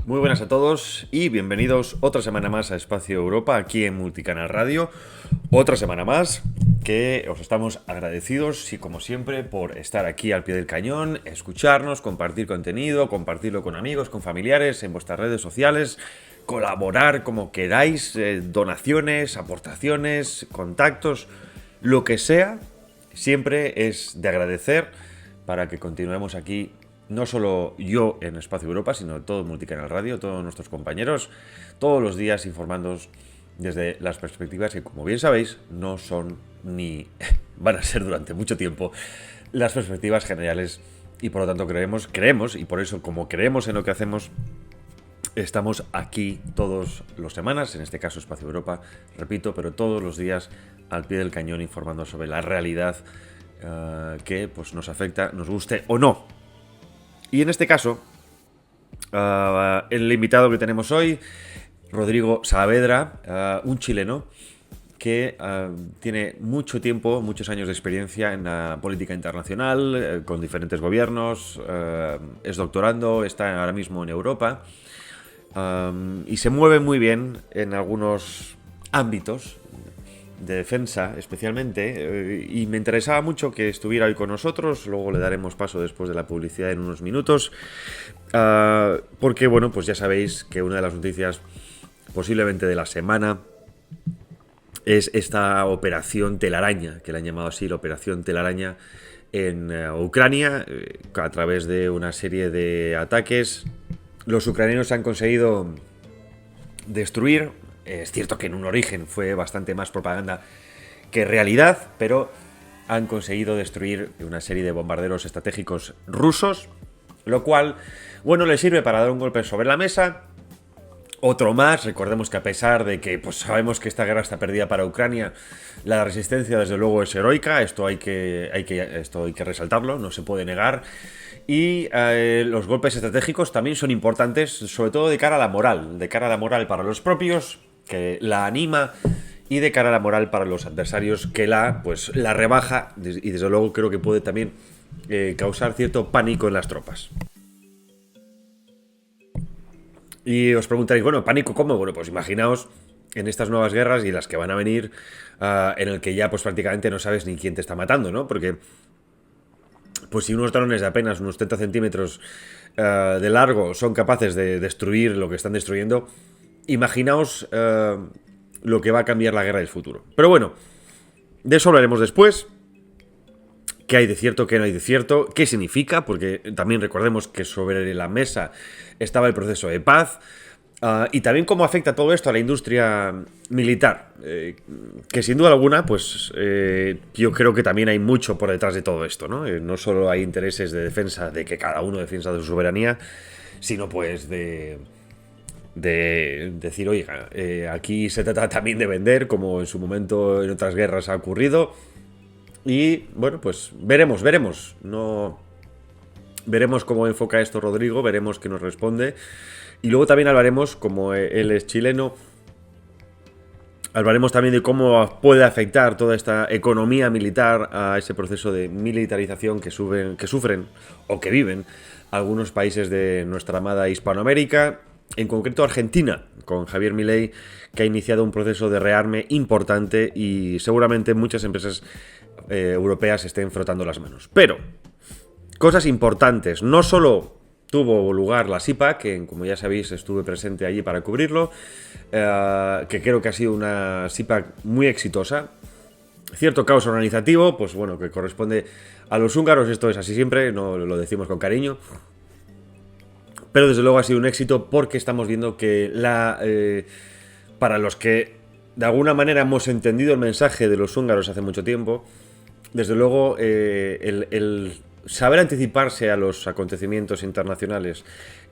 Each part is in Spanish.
Muy buenas a todos y bienvenidos otra semana más a Espacio Europa aquí en Multicanal Radio. Otra semana más que os estamos agradecidos y como siempre por estar aquí al pie del cañón, escucharnos, compartir contenido, compartirlo con amigos, con familiares, en vuestras redes sociales, colaborar como queráis, donaciones, aportaciones, contactos, lo que sea, siempre es de agradecer para que continuemos aquí. No solo yo en Espacio Europa, sino todo Multicanal Radio, todos nuestros compañeros, todos los días informándoos desde las perspectivas que, como bien sabéis, no son ni van a ser durante mucho tiempo las perspectivas generales y por lo tanto creemos y por eso como creemos en lo que hacemos, estamos aquí todos los semanas, en este caso Espacio Europa, repito, pero todos los días al pie del cañón informando sobre la realidad que pues, nos afecta, nos guste o no. Y en este caso, el invitado que tenemos hoy, Rodrigo Saavedra, un chileno que tiene mucho tiempo, muchos años de experiencia en la política internacional, con diferentes gobiernos, es doctorando, está ahora mismo en Europa y se mueve muy bien en algunos ámbitos de defensa especialmente, y me interesaba mucho que estuviera hoy con nosotros. Luego le daremos paso después de la publicidad en unos minutos, porque bueno, pues ya sabéis que una de las noticias posiblemente de la semana es esta operación telaraña, que le han llamado así, la operación telaraña en Ucrania, a través de una serie de ataques. Los ucranianos han conseguido destruir. Es cierto que en un origen fue bastante más propaganda que realidad, pero han conseguido destruir una serie de bombarderos estratégicos rusos, lo cual, bueno, les sirve para dar un golpe sobre la mesa. Otro más, recordemos que a pesar de que pues, sabemos que esta guerra está perdida para Ucrania, la resistencia desde luego es heroica, esto hay que resaltarlo, no se puede negar. Y los golpes estratégicos también son importantes, sobre todo de cara a la moral para los propios, que la anima, y de cara a la moral para los adversarios, que la rebaja, y desde luego creo que puede también causar cierto pánico en las tropas. Y os preguntaréis, bueno, ¿pánico cómo? Bueno, pues imaginaos en estas nuevas guerras y las que van a venir, en el que ya pues prácticamente no sabes ni quién te está matando, ¿no? Porque pues si unos drones de apenas unos 30 centímetros de largo son capaces de destruir lo que están destruyendo, imaginaos lo que va a cambiar la guerra del futuro. Pero bueno, de eso hablaremos después. ¿Qué hay de cierto? ¿Qué no hay de cierto? ¿Qué significa? Porque también recordemos que sobre la mesa estaba el proceso de paz. Y también cómo afecta todo esto a la industria militar, que sin duda alguna, pues yo creo que también hay mucho por detrás de todo esto, ¿no? No solo hay intereses de defensa, de que cada uno defienda su soberanía, sino pues de decir, oiga, aquí se trata también de vender, como en su momento en otras guerras ha ocurrido. Y bueno, pues veremos, no veremos cómo enfoca esto Rodrigo, veremos qué nos responde. Y luego también hablaremos, como él es chileno, hablaremos también de cómo puede afectar toda esta economía militar a ese proceso de militarización que sufren o que viven algunos países de nuestra amada Hispanoamérica, en concreto Argentina, con Javier Milei, que ha iniciado un proceso de rearme importante y seguramente muchas empresas europeas estén frotando las manos. Pero, cosas importantes, no solo tuvo lugar la SIPA, que como ya sabéis estuve presente allí para cubrirlo, que creo que ha sido una SIPA muy exitosa. Cierto caos organizativo, pues bueno, que corresponde a los húngaros, esto es así siempre, no lo decimos con cariño. Pero desde luego ha sido un éxito porque estamos viendo que para los que de alguna manera hemos entendido el mensaje de los húngaros hace mucho tiempo, desde luego el saber anticiparse a los acontecimientos internacionales,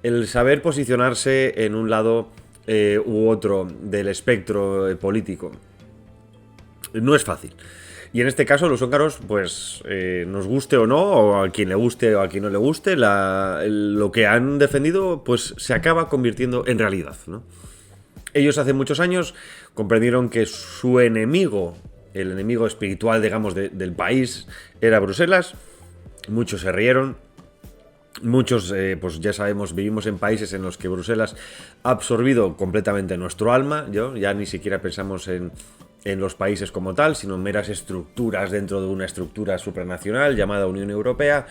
el saber posicionarse en un lado u otro del espectro político, no es fácil. Y en este caso los húngaros, pues nos guste o no, o a quien le guste o a quien no le guste, lo que han defendido pues se acaba convirtiendo en realidad, ¿no? Ellos hace muchos años comprendieron que su enemigo, el enemigo espiritual, digamos, del país, era Bruselas. Muchos se rieron. Muchos, pues ya sabemos, vivimos en países en los que Bruselas ha absorbido completamente nuestro alma. Ya ni siquiera pensamos en los países como tal, sino en meras estructuras dentro de una estructura supranacional llamada Unión Europea.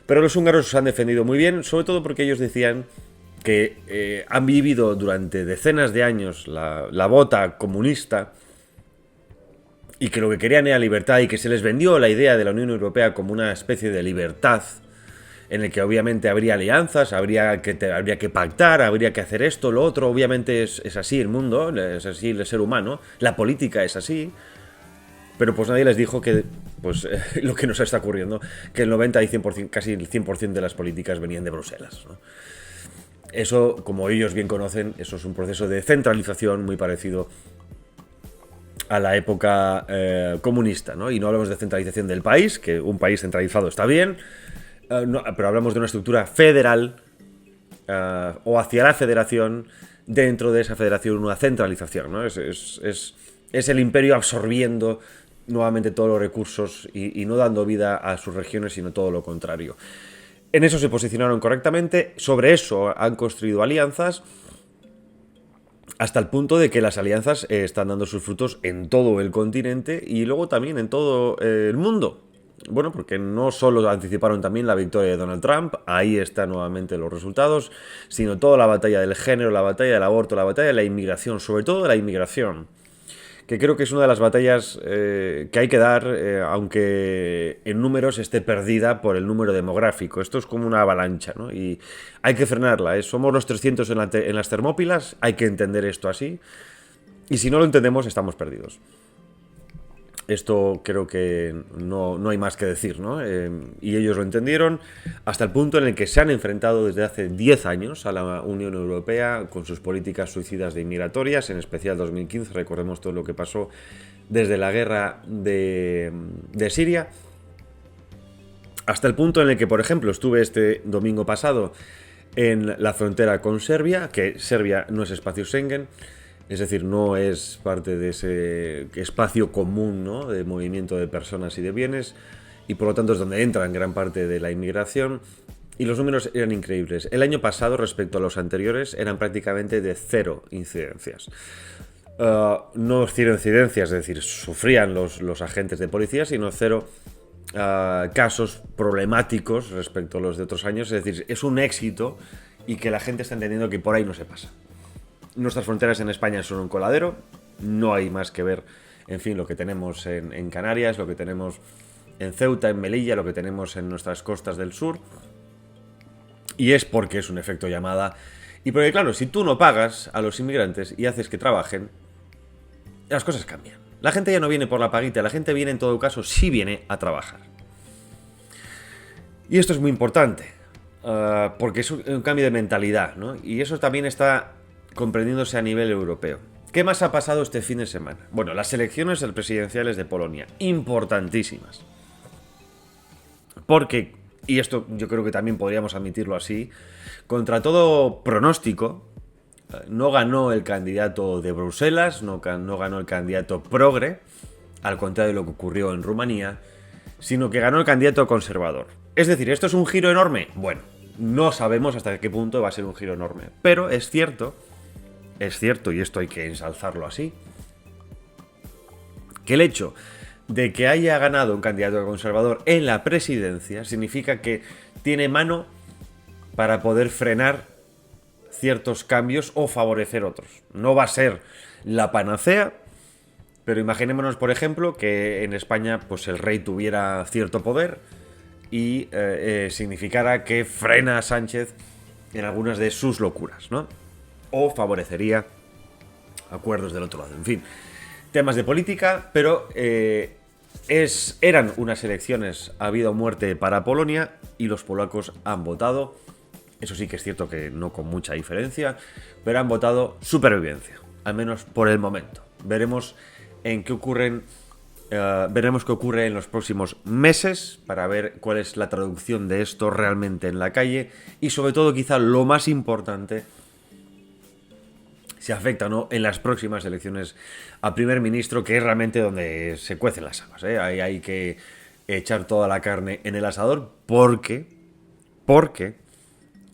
Pero los húngaros se han defendido muy bien, sobre todo porque ellos decían que han vivido durante decenas de años la bota comunista y que lo que querían era libertad, y que se les vendió la idea de la Unión Europea como una especie de libertad en el que obviamente habría alianzas, habría que pactar, habría que hacer esto, lo otro. Obviamente es así el mundo, es así el ser humano, la política es así. Pero pues nadie les dijo que pues lo que nos está ocurriendo, que el 90 y 100%, casi el 100% de las políticas venían de Bruselas, ¿no? Eso, como ellos bien conocen, eso es un proceso de centralización muy parecido a la época comunista, ¿no? Y no hablamos de centralización del país, que un país centralizado está bien, no, pero hablamos de una estructura federal o hacia la federación, dentro de esa federación una centralización, ¿no? Es el imperio absorbiendo nuevamente todos los recursos y no dando vida a sus regiones, sino todo lo contrario. En eso se posicionaron correctamente, sobre eso han construido alianzas, hasta el punto de que las alianzas están dando sus frutos en todo el continente y luego también en todo el mundo. Bueno, porque no solo anticiparon también la victoria de Donald Trump, ahí están nuevamente los resultados, sino toda la batalla del género, la batalla del aborto, la batalla de la inmigración, sobre todo de la inmigración, que creo que es una de las batallas que hay que dar, aunque en números esté perdida por el número demográfico. Esto es como una avalancha, ¿no? Y hay que frenarla, ¿eh? Somos los 300 en las Termópilas, hay que entender esto así, y si no lo entendemos estamos perdidos. Esto creo que no hay más que decir, ¿no? Y ellos lo entendieron hasta el punto en el que se han enfrentado desde hace 10 años a la Unión Europea con sus políticas suicidas de inmigratorias, en especial 2015, recordemos todo lo que pasó desde la guerra de Siria, hasta el punto en el que, por ejemplo, estuve este domingo pasado en la frontera con Serbia, que Serbia no es espacio Schengen. Es decir, no es parte de ese espacio común, ¿no?, de movimiento de personas y de bienes, y por lo tanto es donde entra en gran parte de la inmigración, y los números eran increíbles. El año pasado, respecto a los anteriores, eran prácticamente de 0 incidencias. No 0 incidencias, es decir, sufrían los agentes de policía, sino 0 casos problemáticos respecto a los de otros años. Es decir, es un éxito y que la gente está entendiendo que por ahí no se pasa. Nuestras fronteras en España son un coladero, no hay más que ver, en fin, lo que tenemos en Canarias, lo que tenemos en Ceuta, en Melilla, lo que tenemos en nuestras costas del sur, y es porque es un efecto llamada, y porque claro, si tú no pagas a los inmigrantes y haces que trabajen, las cosas cambian. La gente ya no viene por la paguita, la gente viene en todo caso, sí viene a trabajar. Y esto es muy importante, porque es un cambio de mentalidad, ¿no? Y eso también está comprendiéndose a nivel europeo. ¿Qué más ha pasado este fin de semana? Bueno, las elecciones presidenciales de Polonia, importantísimas. Porque, y esto yo creo que también podríamos admitirlo así, contra todo pronóstico, no ganó el candidato de Bruselas, no ganó el candidato progre, al contrario de lo que ocurrió en Rumanía, sino que ganó el candidato conservador. Es decir, ¿esto es un giro enorme? Bueno, no sabemos hasta qué punto va a ser un giro enorme, pero es cierto, y esto hay que ensalzarlo así, que el hecho de que haya ganado un candidato conservador en la presidencia significa que tiene mano para poder frenar ciertos cambios o favorecer otros. No va a ser la panacea, pero imaginémonos, por ejemplo, que en España pues el rey tuviera cierto poder y significara que frena a Sánchez en algunas de sus locuras, ¿no? O favorecería acuerdos del otro lado. En fin, temas de política, pero eran unas elecciones a vida o muerte para Polonia y los polacos han votado. Eso sí que es cierto que no con mucha diferencia, pero han votado supervivencia, al menos por el momento. Veremos qué ocurre en los próximos meses para ver cuál es la traducción de esto realmente en la calle y sobre todo quizá lo más importante, si afecta o no en las próximas elecciones a primer ministro, que es realmente donde se cuecen las habas, ¿eh? Ahí hay que echar toda la carne en el asador porque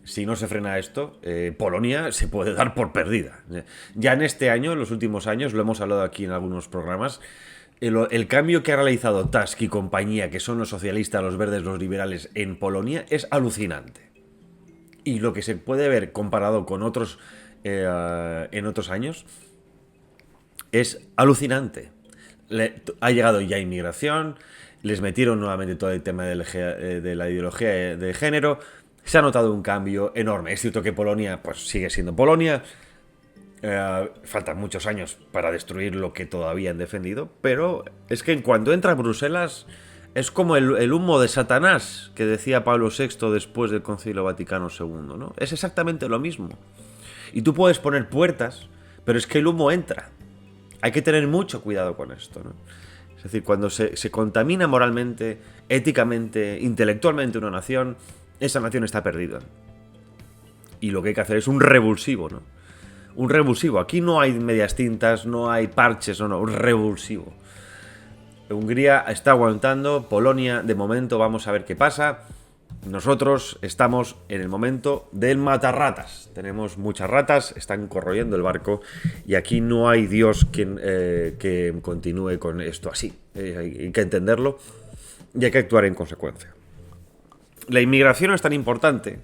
si no se frena esto, Polonia se puede dar por perdida. Ya en este año, en los últimos años, lo hemos hablado aquí en algunos programas, el cambio que ha realizado Tusk y compañía, que son los socialistas, los verdes, los liberales en Polonia, es alucinante. Y lo que se puede ver comparado con otros en otros años es alucinante. Ha llegado ya inmigración, les metieron nuevamente todo el tema de la ideología de género. Se ha notado un cambio enorme. Es cierto que Polonia pues sigue siendo Polonia. Faltan muchos años para destruir lo que todavía han defendido. Pero es que en cuanto entra a Bruselas es como el humo de Satanás que decía Pablo VI después del Concilio Vaticano II, ¿no? Es exactamente lo mismo. Y tú puedes poner puertas, pero es que el humo entra. Hay que tener mucho cuidado con esto, ¿no? Es decir, cuando se contamina moralmente, éticamente, intelectualmente una nación, esa nación está perdida. Y lo que hay que hacer es un revulsivo, ¿no? Un revulsivo. Aquí no hay medias tintas, no hay parches, no, un revulsivo. Hungría está aguantando, Polonia, de momento, vamos a ver qué pasa. Nosotros estamos en el momento del matarratas. Tenemos muchas ratas, están corroyendo el barco y aquí no hay Dios que continúe con esto así. Hay que entenderlo y hay que actuar en consecuencia. La inmigración es tan importante,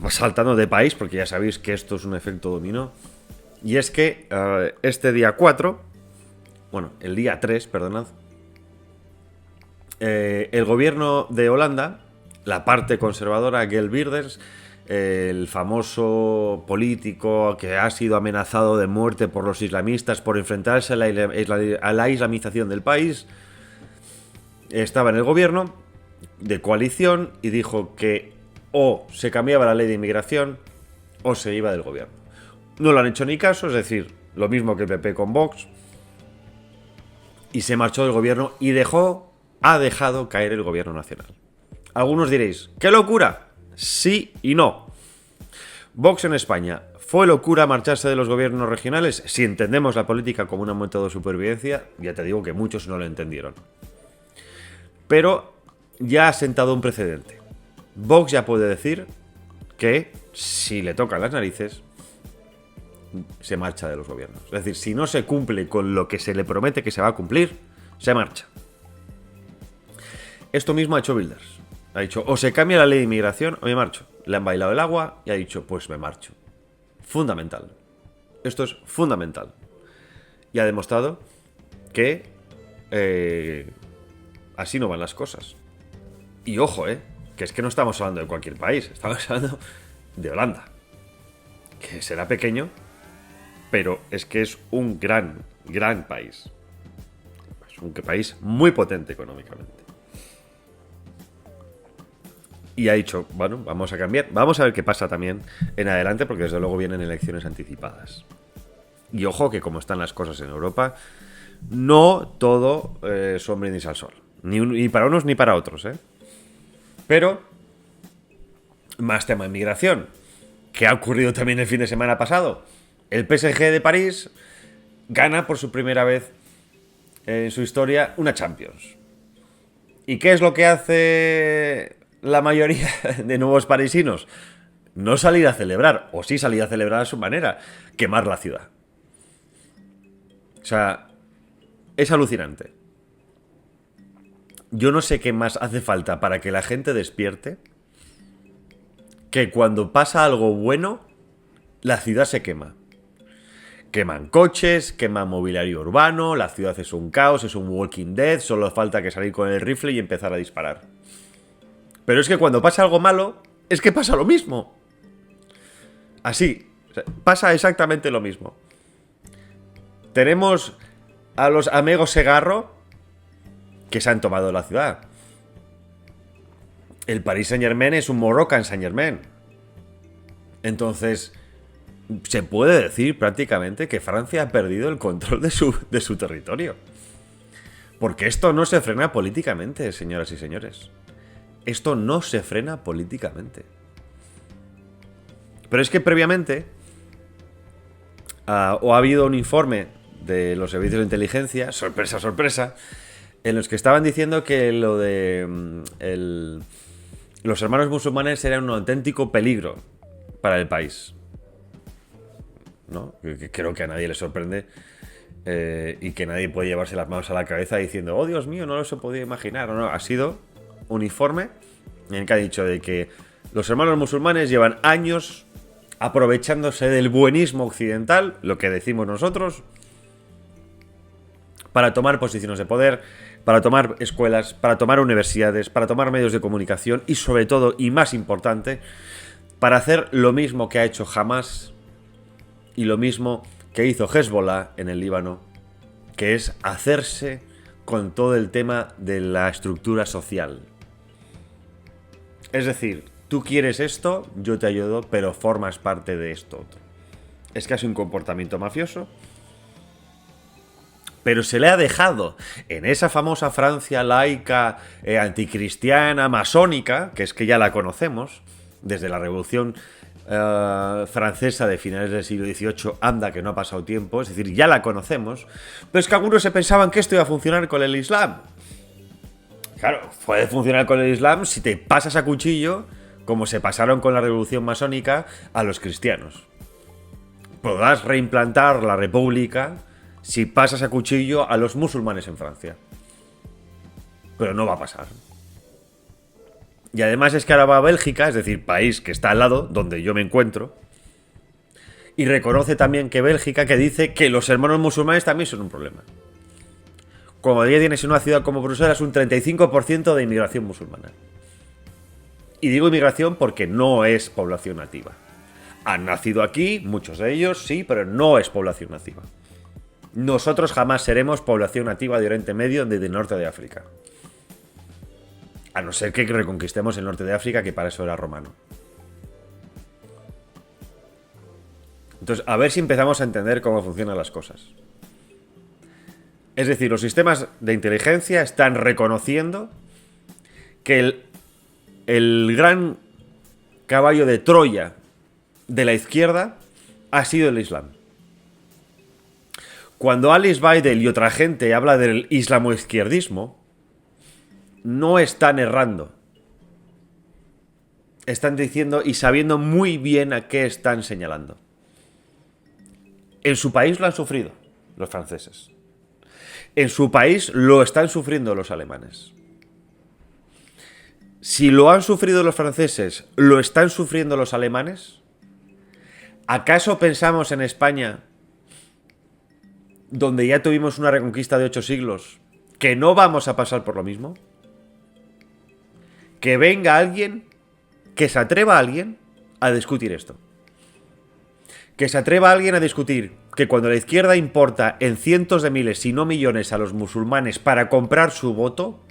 saltando de país, porque ya sabéis que esto es un efecto dominó, y es que este día 4, bueno, el día 3, perdonad, el gobierno de Holanda, la parte conservadora, Geert Wilders, el famoso político que ha sido amenazado de muerte por los islamistas por enfrentarse a la islamización del país, estaba en el gobierno de coalición y dijo que o se cambiaba la ley de inmigración o se iba del gobierno. No lo han hecho ni caso, es decir, lo mismo que el PP con Vox, y se marchó del gobierno y ha dejado caer el gobierno nacional. Algunos diréis, ¡qué locura! Sí y no. Vox en España, ¿fue locura marcharse de los gobiernos regionales? Si entendemos la política como un método de supervivencia, ya te digo que muchos no lo entendieron. Pero ya ha sentado un precedente. Vox ya puede decir que si le tocan las narices, se marcha de los gobiernos. Es decir, si no se cumple con lo que se le promete que se va a cumplir, se marcha. Esto mismo ha hecho Wilders. Ha dicho, o se cambia la ley de inmigración o me marcho. Le han bailado el agua y ha dicho, pues me marcho. Fundamental. Esto es fundamental. Y ha demostrado que así no van las cosas. Y ojo, que es que no estamos hablando de cualquier país, estamos hablando de Holanda. Que será pequeño, pero es que es un gran país. Es un país muy potente económicamente. Y ha dicho, bueno, vamos a cambiar. Vamos a ver qué pasa también en adelante, porque desde luego vienen elecciones anticipadas. Y ojo que como están las cosas en Europa, no todo son brindis al sol. Ni para unos ni para otros, Pero, más tema de inmigración, que ha ocurrido también el fin de semana pasado. El PSG de París gana por su primera vez en su historia una Champions. ¿Y qué es lo que hace la mayoría de nuevos parisinos? No salir a celebrar, o sí salir a celebrar a su manera, quemar la ciudad. O sea, es alucinante. yo no sé qué más hace falta para que la gente despierte que cuando pasa algo bueno, la ciudad se quema. Queman coches, queman mobiliario urbano, la ciudad es un caos, es un Walking Dead, solo falta que salir con el rifle y empezar a disparar. Pero es que cuando pasa algo malo, es que pasa lo mismo. Así, o sea, pasa exactamente lo mismo. Tenemos a los amigos Segarro que se han tomado la ciudad. El Paris Saint-Germain es un Moroccan Saint-Germain. Entonces, se puede decir prácticamente que Francia ha perdido el control de su territorio. Porque esto no se frena políticamente, señoras y señores. Esto no se frena políticamente. Pero es que previamente ha habido un informe de los servicios de inteligencia, sorpresa, sorpresa, en los que estaban diciendo que lo de los hermanos musulmanes era un auténtico peligro para el país, ¿no? Creo que a nadie le sorprende y que nadie puede llevarse las manos a la cabeza diciendo, oh Dios mío, no lo se podía imaginar. No, ha sido un informe en el que ha dicho de que los hermanos musulmanes llevan años aprovechándose del buenismo occidental, lo que decimos nosotros, para tomar posiciones de poder, para tomar escuelas, para tomar universidades, para tomar medios de comunicación y sobre todo, y más importante, para hacer lo mismo que ha hecho Hamas y lo mismo que hizo Hezbollah en el Líbano, que es hacerse con todo el tema de la estructura social. Es decir, tú quieres esto, yo te ayudo, pero formas parte de esto otro. Es casi un comportamiento mafioso. Pero se le ha dejado en esa famosa Francia laica, anticristiana, masónica, que es que ya la conocemos, desde la Revolución Francesa de finales del siglo XVIII, anda que no ha pasado tiempo, es decir, ya la conocemos, pero es que algunos se pensaban que esto iba a funcionar con el Islam. Claro, puede funcionar con el Islam si te pasas a cuchillo, como se pasaron con la Revolución Masónica, a los cristianos. Podrás reimplantar la República si pasas a cuchillo a los musulmanes en Francia. Pero no va a pasar. Y además es que ahora va a Bélgica, es decir, país que está al lado, donde yo me encuentro, y reconoce también que Bélgica, que dice que los hermanos musulmanes también son un problema. Como ya tienes en una ciudad como Bruselas un 35% de inmigración musulmana. Y digo inmigración porque no es población nativa. Han nacido aquí, muchos de ellos, sí, pero no es población nativa. Nosotros jamás seremos población nativa de Oriente Medio ni del norte de África. A no ser que reconquistemos el norte de África, que para eso era romano. Entonces, a ver si empezamos a entender cómo funcionan las cosas. Es decir, los sistemas de inteligencia están reconociendo que el gran caballo de Troya de la izquierda ha sido el Islam. Cuando Alice Weidel y otra gente habla del islamoizquierdismo, no están errando. Están diciendo y sabiendo muy bien a qué están señalando. En su país lo han sufrido los franceses. En su país lo están sufriendo los alemanes. Si lo han sufrido los franceses, ¿lo están sufriendo los alemanes? ¿Acaso pensamos en España, donde ya tuvimos una reconquista de 8 siglos, que no vamos a pasar por lo mismo? Que venga alguien, que se atreva a alguien a discutir esto. Que se atreva a alguien a discutir que cuando la izquierda importa en cientos de miles, si no millones, a los musulmanes para comprar su voto,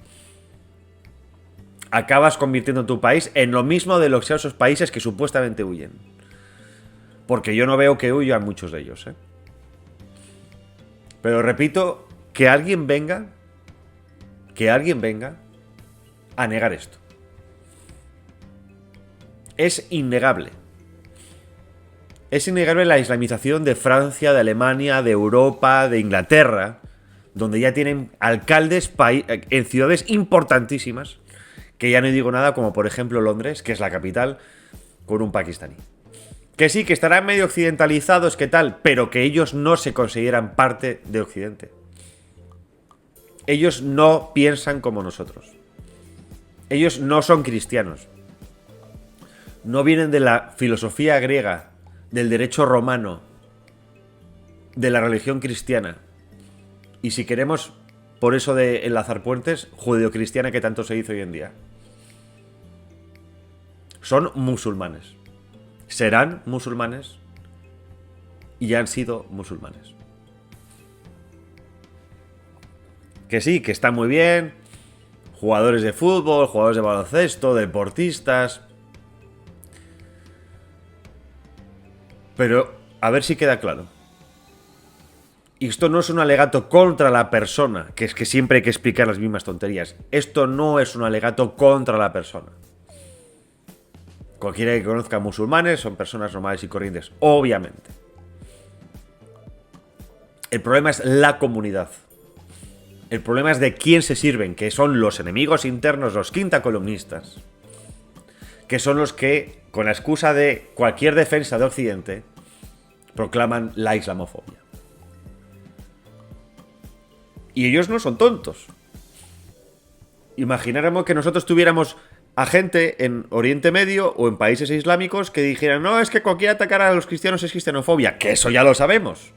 acabas convirtiendo tu país en lo mismo de los esos países que supuestamente huyen. Porque yo no veo que huyan muchos de ellos, ¿eh? Pero repito, que alguien venga a negar esto. Es innegable. Es innegable la islamización de Francia, de Alemania, de Europa, de Inglaterra, donde ya tienen alcaldes en ciudades importantísimas, que ya no digo nada, como por ejemplo Londres, que es la capital, con un pakistaní. Que sí, que estarán medio occidentalizados, que tal, pero que ellos no se consideran parte de Occidente. Ellos no piensan como nosotros. Ellos no son cristianos. No vienen de la filosofía griega, del derecho romano, de la religión cristiana. Y si queremos, por eso de enlazar puentes, judeocristiana que tanto se hizo hoy en día. Son musulmanes. Serán musulmanes y ya han sido musulmanes. Que sí, que está muy bien. Jugadores de fútbol, jugadores de baloncesto, deportistas. Pero a ver si queda claro. Y esto no es un alegato contra la persona, que es que siempre hay que explicar las mismas tonterías. Esto no es un alegato contra la persona. Cualquiera que conozca a musulmanes son personas normales y corrientes, obviamente. El problema es la comunidad. El problema es de quién se sirven, que son los enemigos internos, los quintacolumnistas, que son los que, con la excusa de cualquier defensa de Occidente, proclaman la islamofobia. Y ellos no son tontos. Imagináramos que nosotros tuviéramos a gente en Oriente Medio o en países islámicos que dijeran, no, es que cualquier atacar a los cristianos es cristianofobia, que eso ya lo sabemos.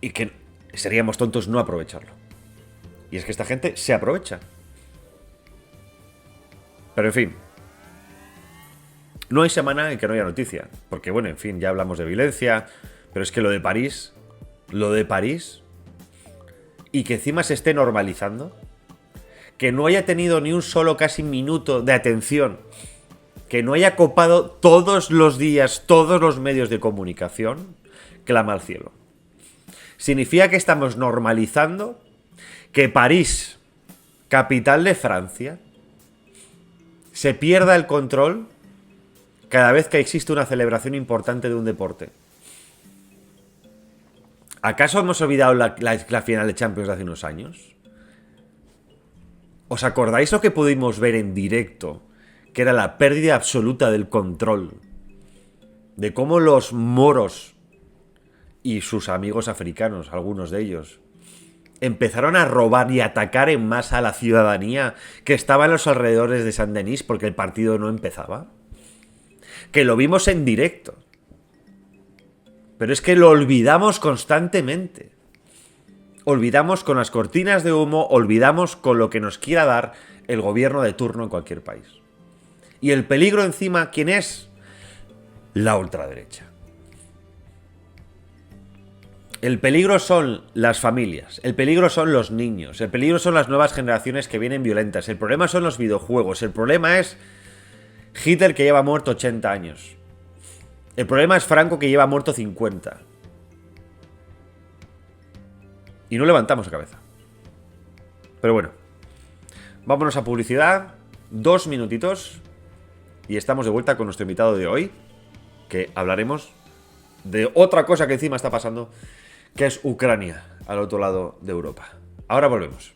Y que seríamos tontos no aprovecharlo. Y es que esta gente se aprovecha. Pero en fin, no hay semana en que no haya noticia. Porque bueno, en fin, ya hablamos de violencia, pero es que lo de París, y que encima se esté normalizando, que no haya tenido ni un solo casi minuto de atención, que no haya copado todos los días todos los medios de comunicación, clama al cielo. Significa que estamos normalizando que París, capital de Francia, se pierda el control cada vez que existe una celebración importante de un deporte. ¿Acaso hemos olvidado la final de Champions de hace unos años? ¿Os acordáis lo que pudimos ver en directo? Que era la pérdida absoluta del control. De cómo los moros y sus amigos africanos, algunos de ellos, empezaron a robar y atacar en masa a la ciudadanía que estaba en los alrededores de Saint-Denis porque el partido no empezaba. Que lo vimos en directo. Pero es que lo olvidamos constantemente. Olvidamos con las cortinas de humo, olvidamos con lo que nos quiera dar el gobierno de turno en cualquier país. Y el peligro encima, ¿quién es? La ultraderecha. El peligro son las familias, el peligro son los niños, el peligro son las nuevas generaciones que vienen violentas, el problema son los videojuegos, el problema es Hitler que lleva muerto 80 años. El problema es Franco que lleva muerto 50. Y no levantamos la cabeza. Pero bueno, vámonos a publicidad, 2 minutitos y estamos de vuelta con nuestro invitado de hoy, que hablaremos de otra cosa que encima está pasando, que es Ucrania, al otro lado de Europa. Ahora volvemos.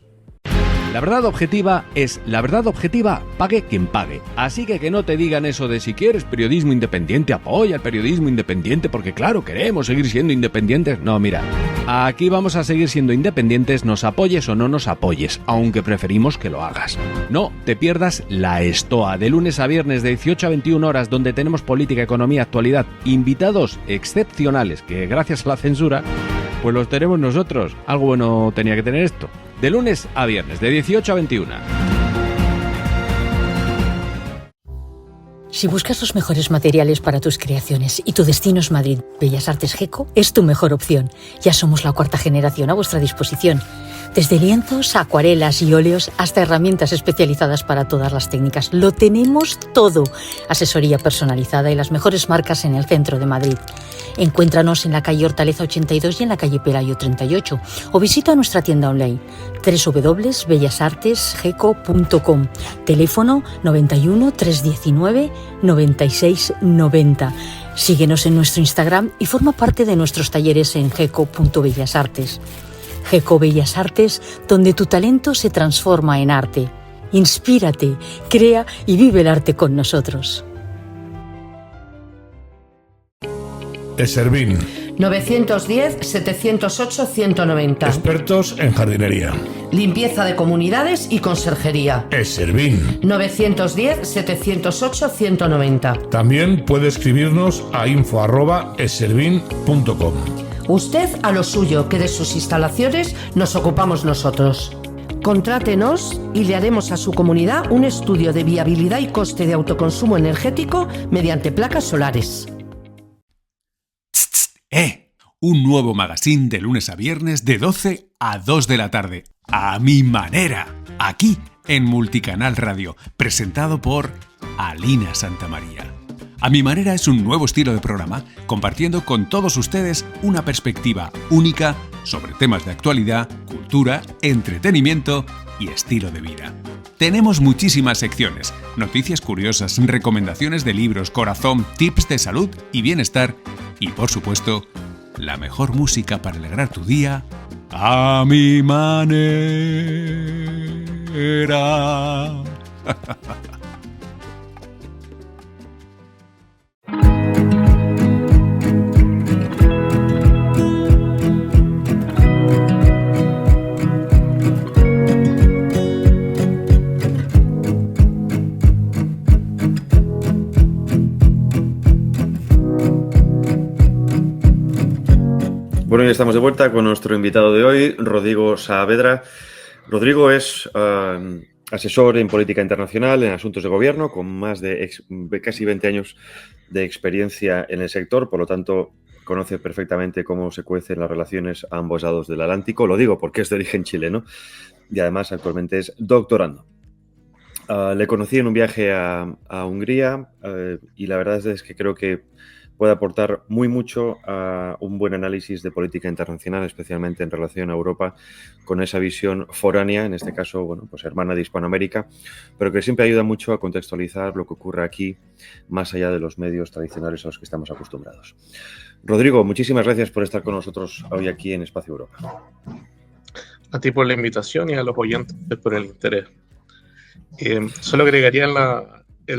La verdad objetiva es la verdad objetiva, pague quien pague. Así que no te digan eso de si quieres periodismo independiente, apoya el periodismo independiente porque claro, queremos seguir siendo independientes. No, mira, aquí vamos a seguir siendo independientes, nos apoyes o no nos apoyes, aunque preferimos que lo hagas. No te pierdas La Estoa, de lunes a viernes de 18 a 21 horas, donde tenemos política, economía, actualidad, invitados excepcionales que gracias a la censura, pues los tenemos nosotros. Algo bueno tenía que tener esto. De lunes a viernes, de 18 a 21. Si buscas los mejores materiales para tus creaciones y tu destino es Madrid, Bellas Artes GECO es tu mejor opción. Ya somos la 4ª generación a vuestra disposición. Desde lienzos, acuarelas y óleos hasta herramientas especializadas para todas las técnicas. Lo tenemos todo. Asesoría personalizada y las mejores marcas en el centro de Madrid. Encuéntranos en la calle Hortaleza 82 y en la calle Pelayo 38 o visita nuestra tienda online www.bellasartesgeco.com. Teléfono 91 319 96 90. Síguenos en nuestro Instagram y forma parte de nuestros talleres en geco.bellasartes. Geco Bellas Artes, donde tu talento se transforma en arte. Inspírate, crea y vive el arte con nosotros. Eservín. 910-708-190. Expertos en jardinería. Limpieza de comunidades y conserjería. Eservín. 910-708-190. También puede escribirnos a info@eservin.com. Usted a lo suyo, que de sus instalaciones nos ocupamos nosotros. Contrátenos y le haremos a su comunidad un estudio de viabilidad y coste de autoconsumo energético mediante placas solares. Un nuevo magazine de lunes a viernes de 12 a 2 de la tarde. A mi manera. Aquí en Multicanal Radio. Presentado por Alina Santamaría. A mi manera es un nuevo estilo de programa compartiendo con todos ustedes una perspectiva única sobre temas de actualidad, cultura, entretenimiento y estilo de vida. Tenemos muchísimas secciones, noticias curiosas, recomendaciones de libros, corazón, tips de salud y bienestar y, por supuesto, la mejor música para alegrar tu día a mi manera. Bueno, ya estamos de vuelta con nuestro invitado de hoy, Rodrigo Saavedra. Rodrigo es asesor en política internacional, en asuntos de gobierno, con más de casi 20 años de experiencia en el sector, por lo tanto conoce perfectamente cómo se cuecen las relaciones a ambos lados del Atlántico. Lo digo porque es de origen chileno y además actualmente es doctorando. Le conocí en un viaje a Hungría y la verdad es que creo que puede aportar muy mucho a un buen análisis de política internacional, especialmente en relación a Europa, con esa visión foránea, en este caso, bueno, pues hermana de Hispanoamérica, pero que siempre ayuda mucho a contextualizar lo que ocurre aquí, más allá de los medios tradicionales a los que estamos acostumbrados. Rodrigo, muchísimas gracias por estar con nosotros hoy aquí en Espacio Europa. A ti por la invitación y a los oyentes por el interés. Solo agregaría en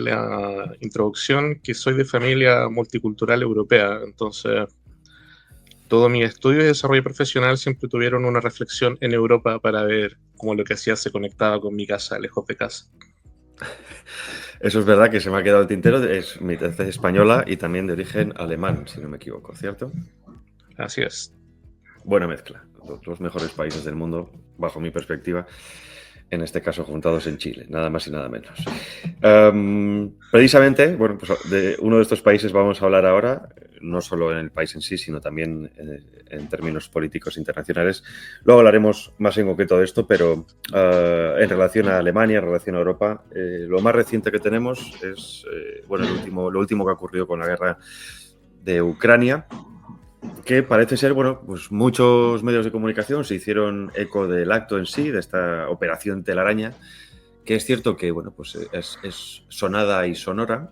la introducción que soy de familia multicultural europea, entonces todo mi estudio y desarrollo profesional siempre tuvieron una reflexión en Europa para ver cómo lo que hacía se conectaba con mi casa, lejos de casa. Eso es verdad, que se me ha quedado el tintero, es mitad española y también de origen alemán, si no me equivoco, ¿cierto? Así es. Buena mezcla, los mejores países del mundo, bajo mi perspectiva. En este caso juntados en Chile, nada más y nada menos. Precisamente, bueno, pues de uno de estos países vamos a hablar ahora, no solo en el país en sí, sino también en términos políticos internacionales. Luego hablaremos más en concreto de esto, pero en relación a Alemania, en relación a Europa, lo más reciente que tenemos es bueno, lo último que ha ocurrido con la guerra de Ucrania, que parece ser, bueno, pues muchos medios de comunicación se hicieron eco del acto en sí, de esta operación telaraña, que es cierto que, bueno, pues es sonada y sonora,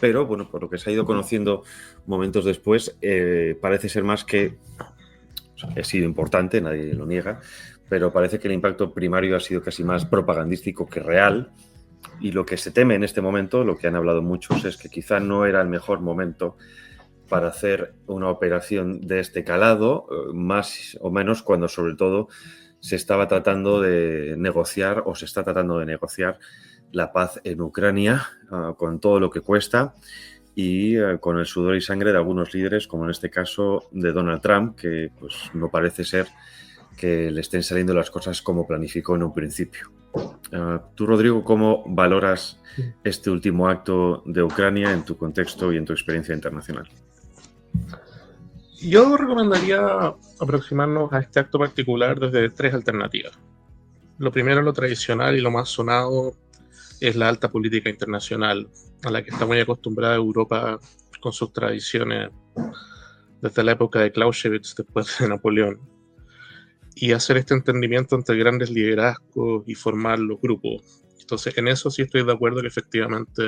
pero, bueno, por lo que se ha ido conociendo momentos después, parece ser más que, o sea, ha sido importante, nadie lo niega, pero parece que el impacto primario ha sido casi más propagandístico que real, y lo que se teme en este momento, lo que han hablado muchos, es que quizá no era el mejor momento para hacer una operación de este calado, más o menos cuando sobre todo se estaba tratando de negociar o se está tratando de negociar la paz en Ucrania, con todo lo que cuesta y con el sudor y sangre de algunos líderes, como en este caso de Donald Trump, que pues no parece ser que le estén saliendo las cosas como planificó en un principio. Tú, Rodrigo, ¿cómo valoras este último acto de Ucrania en tu contexto y en tu experiencia internacional? Yo recomendaría aproximarnos a este acto particular desde tres alternativas. Lo primero, lo tradicional y lo más sonado, es la alta política internacional, a la que está muy acostumbrada Europa con sus tradiciones desde la época de Clausewitz, después de Napoleón, y hacer este entendimiento entre grandes liderazgos y formar los grupos. Entonces, en eso sí estoy de acuerdo que efectivamente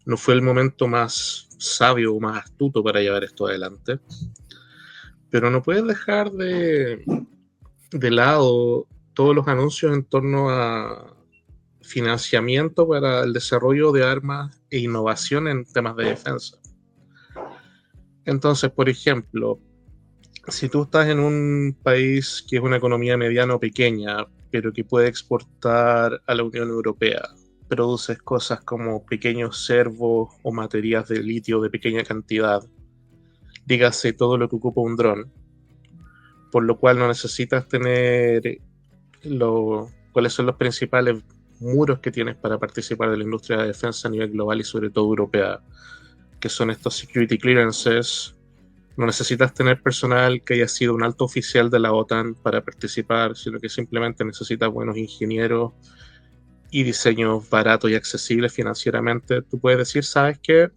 no fue el momento más sabio o más astuto para llevar esto adelante, pero no puedes dejar de lado todos los anuncios en torno a financiamiento para el desarrollo de armas e innovación en temas de defensa. Entonces, por ejemplo, si tú estás en un país que es una economía mediana o pequeña, pero que puede exportar a la Unión Europea, produces cosas como pequeños servos o materias de litio de pequeña cantidad, dígase todo lo que ocupa un dron, por lo cual no necesitas tener cuáles son los principales muros que tienes para participar de la industria de defensa a nivel global y sobre todo europea, que son estos security clearances. No necesitas tener personal que haya sido un alto oficial de la OTAN para participar, sino que simplemente necesitas buenos ingenieros y diseños baratos y accesibles financieramente. Tú puedes decir, ¿sabes qué?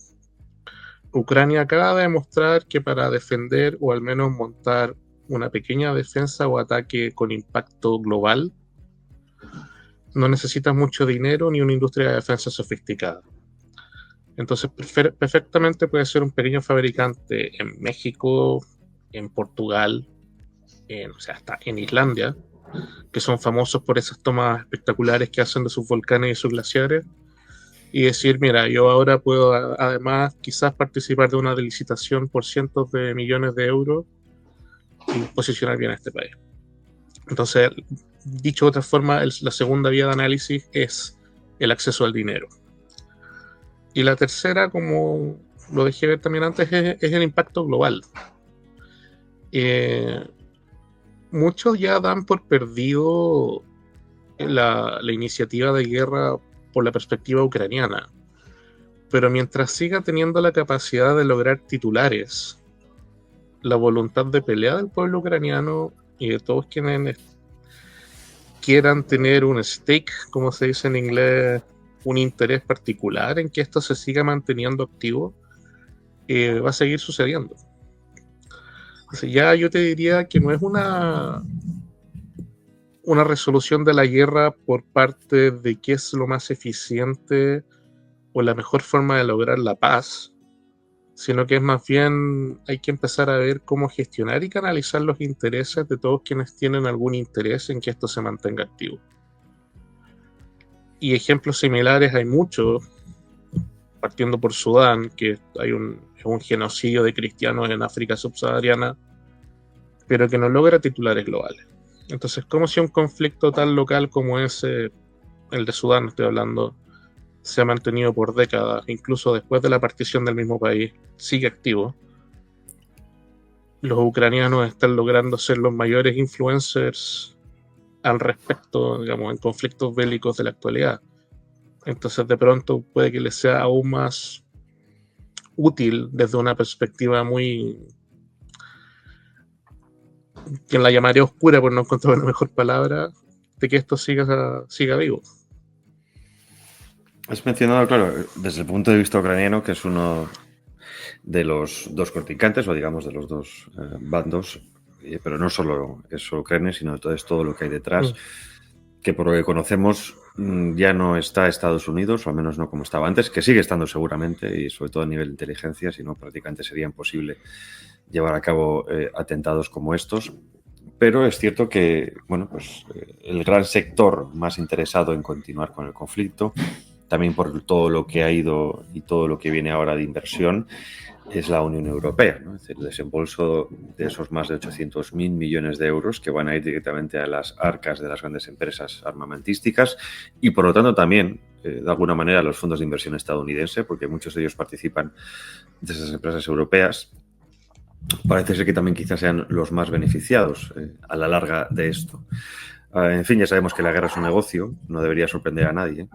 Ucrania acaba de demostrar que para defender o al menos montar una pequeña defensa o ataque con impacto global, no necesitas mucho dinero ni una industria de defensa sofisticada. Entonces, perfectamente puede ser un pequeño fabricante en México, en Portugal, o sea, hasta en Islandia, que son famosos por esas tomas espectaculares que hacen de sus volcanes y sus glaciares, y decir, mira, yo ahora puedo además quizás participar de una licitación por cientos de millones de euros y posicionar bien a este país. Entonces, dicho de otra forma, la segunda vía de análisis es el acceso al dinero. Y la tercera, como lo dejé ver también antes, es el impacto global. Muchos ya dan por perdido la iniciativa de guerra por la perspectiva ucraniana, pero mientras siga teniendo la capacidad de lograr titulares, la voluntad de pelea del pueblo ucraniano y de todos quienes quieran tener un stake, como se dice en inglés, un interés particular en que esto se siga manteniendo activo, va a seguir sucediendo. Entonces ya yo te diría que no es una resolución de la guerra por parte de qué es lo más eficiente o la mejor forma de lograr la paz, sino que es más bien hay que empezar a ver cómo gestionar y canalizar los intereses de todos quienes tienen algún interés en que esto se mantenga activo. Y ejemplos similares hay muchos, partiendo por Sudán, que hay un genocidio de cristianos en África subsahariana, pero que no logra titulares globales. Entonces, ¿cómo si un conflicto tan local como ese, el de Sudán estoy hablando, se ha mantenido por décadas, incluso después de la partición del mismo país, sigue activo? Los ucranianos están logrando ser los mayores influencers al respecto, digamos, en conflictos bélicos de la actualidad. Entonces, de pronto puede que les sea aún más útil desde una perspectiva muy, quien la llamaría oscura por no encontrar una mejor palabra, de que esto siga vivo. Has mencionado, claro, desde el punto de vista ucraniano, que es uno de los dos contrincantes, o digamos de los dos bandos, pero no solo es Ucrania, sino todo lo que hay detrás, que por lo que conocemos ya no está Estados Unidos, o al menos no como estaba antes, que sigue estando seguramente, y sobre todo a nivel de inteligencia, si no prácticamente sería imposible llevar a cabo atentados como estos. Pero es cierto que, bueno, pues el gran sector más interesado en continuar con el conflicto, también por todo lo que ha ido y todo lo que viene ahora de inversión, es la Unión Europea, ¿no? Es decir, el desembolso de esos más de 800.000 millones de euros que van a ir directamente a las arcas de las grandes empresas armamentísticas y, por lo tanto, también, de alguna manera, a los fondos de inversión estadounidense, porque muchos de ellos participan de esas empresas europeas. Parece ser que también quizás sean los más beneficiados a la larga de esto. En fin, ya sabemos que la guerra es un negocio, no debería sorprender a nadie.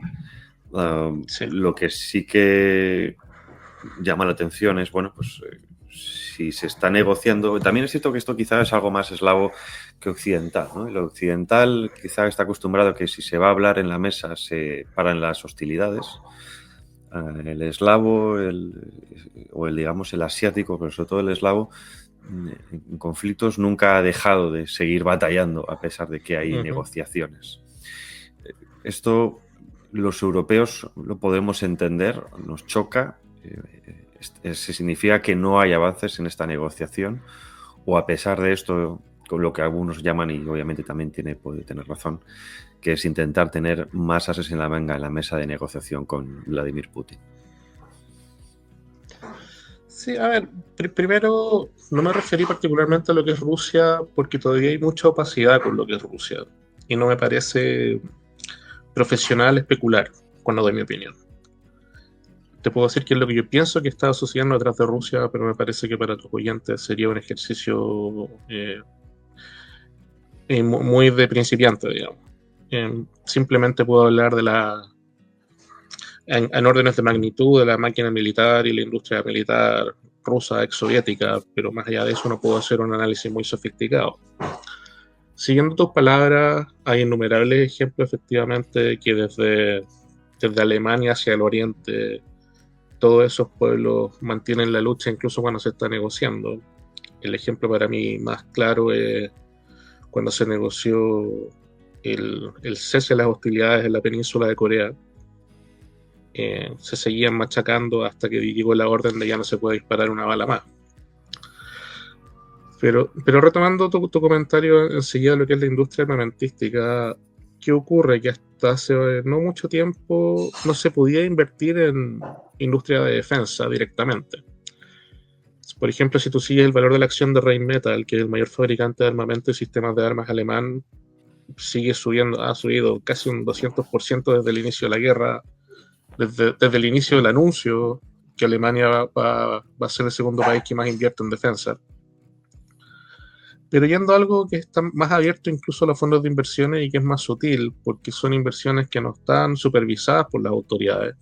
Sí. Lo que sí que llama la atención es, bueno, pues si se está negociando, también es cierto que esto quizás es algo más eslavo que occidental, ¿no? Lo occidental quizás está acostumbrado a que si se va a hablar en la mesa se paran las hostilidades. El eslavo o el asiático, pero sobre todo el eslavo, en conflictos nunca ha dejado de seguir batallando a pesar de que hay negociaciones. Esto los europeos lo podemos entender, nos choca. Significa que no hay avances en esta negociación, o a pesar de esto, con lo que algunos llaman, y obviamente también puede tener razón, que es intentar tener más ases en la manga en la mesa de negociación con Vladimir Putin. Sí, a ver, primero no me referí particularmente a lo que es Rusia porque todavía hay mucha opacidad con lo que es Rusia y no me parece profesional especular cuando doy mi opinión. Te puedo decir que es lo que yo pienso que está sucediendo detrás de Rusia, pero me parece que para tus oyentes sería un ejercicio muy de principiante, digamos. Simplemente puedo hablar de en órdenes de magnitud de la máquina militar y la industria militar rusa, exsoviética, pero más allá de eso no puedo hacer un análisis muy sofisticado. Siguiendo tus palabras, hay innumerables ejemplos efectivamente que desde Alemania hacia el oriente, todos esos pueblos mantienen la lucha incluso cuando se está negociando. El ejemplo para mí más claro es cuando se negoció el cese de las hostilidades en la península de Corea. Se seguían machacando hasta que llegó la orden de ya no se puede disparar una bala más. Pero retomando tu comentario enseguida de lo que es la industria armamentística, ¿qué ocurre? Que hasta hace no mucho tiempo no se podía invertir en industria de defensa directamente. Por ejemplo, si tú sigues el valor de la acción de Rheinmetall, que es el mayor fabricante de armamento y sistemas de armas alemán, sigue subiendo, ha subido casi un 200% desde el inicio de la guerra, desde el inicio del anuncio que Alemania va a ser el segundo país que más invierte en defensa. Pero yendo a algo que está más abierto incluso a los fondos de inversiones y que es más sutil, porque son inversiones que no están supervisadas por las autoridades.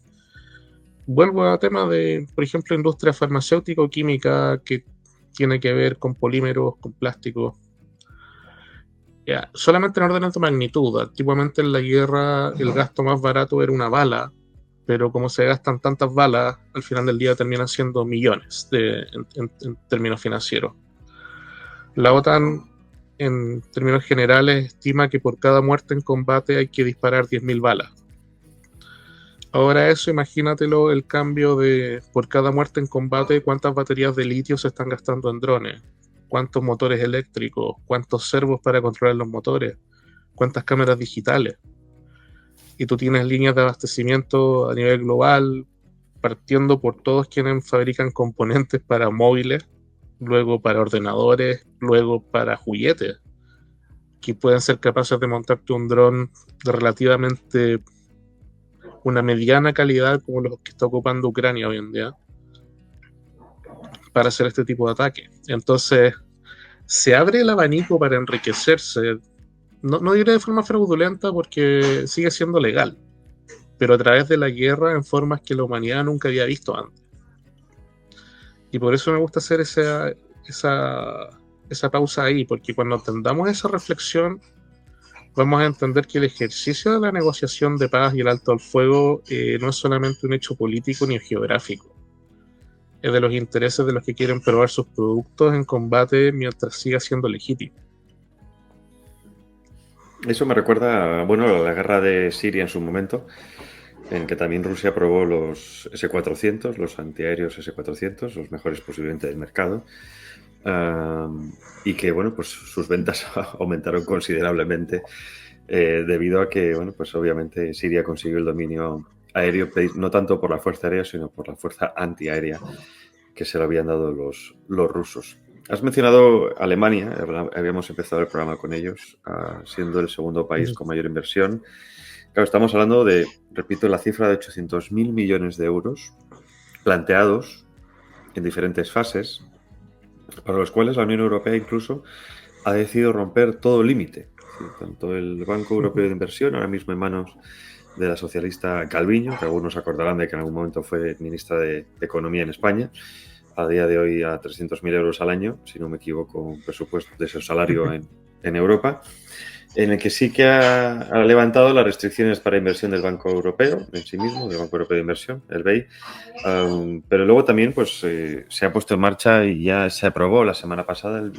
Vuelvo a tema de, por ejemplo, industria farmacéutica o química que tiene que ver con polímeros, con plásticos. Solamente en órdenes de magnitud. Antiguamente en la guerra el gasto más barato era una bala, pero como se gastan tantas balas, al final del día terminan siendo millones en términos financieros. La OTAN, en términos generales, estima que por cada muerte en combate hay que disparar 10.000 balas. Ahora eso, imagínatelo, el cambio de por cada muerte en combate, cuántas baterías de litio se están gastando en drones, cuántos motores eléctricos, cuántos servos para controlar los motores, cuántas cámaras digitales. Y tú tienes líneas de abastecimiento a nivel global, partiendo por todos quienes fabrican componentes para móviles, luego para ordenadores, luego para juguetes, que pueden ser capaces de montarte un dron de relativamente una mediana calidad como los que está ocupando Ucrania hoy en día para hacer este tipo de ataque. Entonces se abre el abanico para enriquecerse, no diré de forma fraudulenta porque sigue siendo legal, pero a través de la guerra en formas que la humanidad nunca había visto antes. Y por eso me gusta hacer esa pausa ahí, porque cuando entendamos esa reflexión vamos a entender que el ejercicio de la negociación de paz y el alto al fuego no es solamente un hecho político ni geográfico. Es de los intereses de los que quieren probar sus productos en combate mientras siga siendo legítimo. Eso me recuerda, bueno, a la guerra de Siria en su momento, en que también Rusia probó los S-400, los antiaéreos S-400, los mejores posiblemente del mercado, y que, bueno, pues sus ventas aumentaron considerablemente debido a que, bueno, pues obviamente Siria consiguió el dominio aéreo, no tanto por la fuerza aérea, sino por la fuerza antiaérea que se lo habían dado los rusos. Has mencionado Alemania, habíamos empezado el programa con ellos, siendo el segundo país con mayor inversión. Claro, estamos hablando de, repito, la cifra de 800.000 millones de euros planteados en diferentes fases, para los cuales la Unión Europea incluso ha decidido romper todo límite. Tanto el Banco Europeo de Inversión, ahora mismo en manos de la socialista Calviño, que algunos acordarán de que en algún momento fue ministra de Economía en España, a día de hoy a 300.000 euros al año, si no me equivoco, un presupuesto de su salario en Europa, en el que sí que ha levantado las restricciones para inversión del Banco Europeo en sí mismo, del Banco Europeo de Inversión, el BEI, pero luego también pues se ha puesto en marcha y ya se aprobó la semana pasada el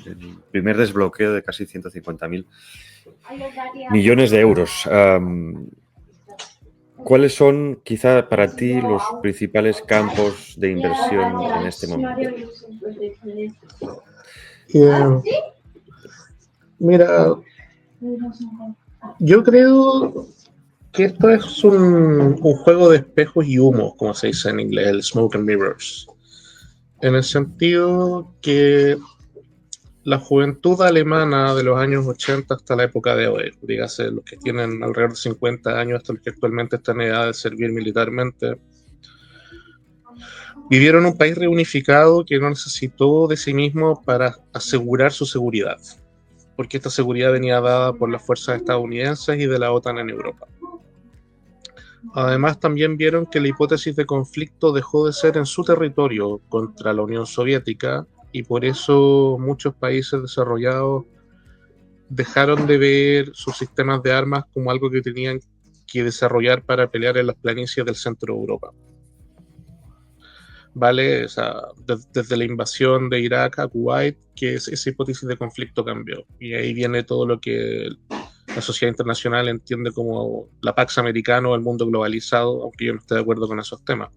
primer desbloqueo de casi 150.000 millones de euros. ¿Cuáles son, quizá, para ti los principales campos de inversión en este momento? Mira, yo creo que esto es un juego de espejos y humos, como se dice en inglés, el smoke and mirrors. en el sentido que la juventud alemana de los años 80 hasta la época de hoy, dígase los que tienen alrededor de 50 años hasta los que actualmente están en edad de servir militarmente, vivieron un país reunificado que no necesitó de sí mismo para asegurar su seguridad, porque esta seguridad venía dada por las fuerzas estadounidenses y de la OTAN en Europa. Además, también vieron que la hipótesis de conflicto dejó de ser en su territorio contra la Unión Soviética, y por eso muchos países desarrollados dejaron de ver sus sistemas de armas como algo que tenían que desarrollar para pelear en las planicies del centro de Europa. ¿Vale? O sea, desde la invasión de Irak a Kuwait, que esa hipótesis de conflicto cambió. Y ahí viene todo lo que la sociedad internacional entiende como la Pax Americana o el mundo globalizado, aunque yo no esté de acuerdo con esos temas.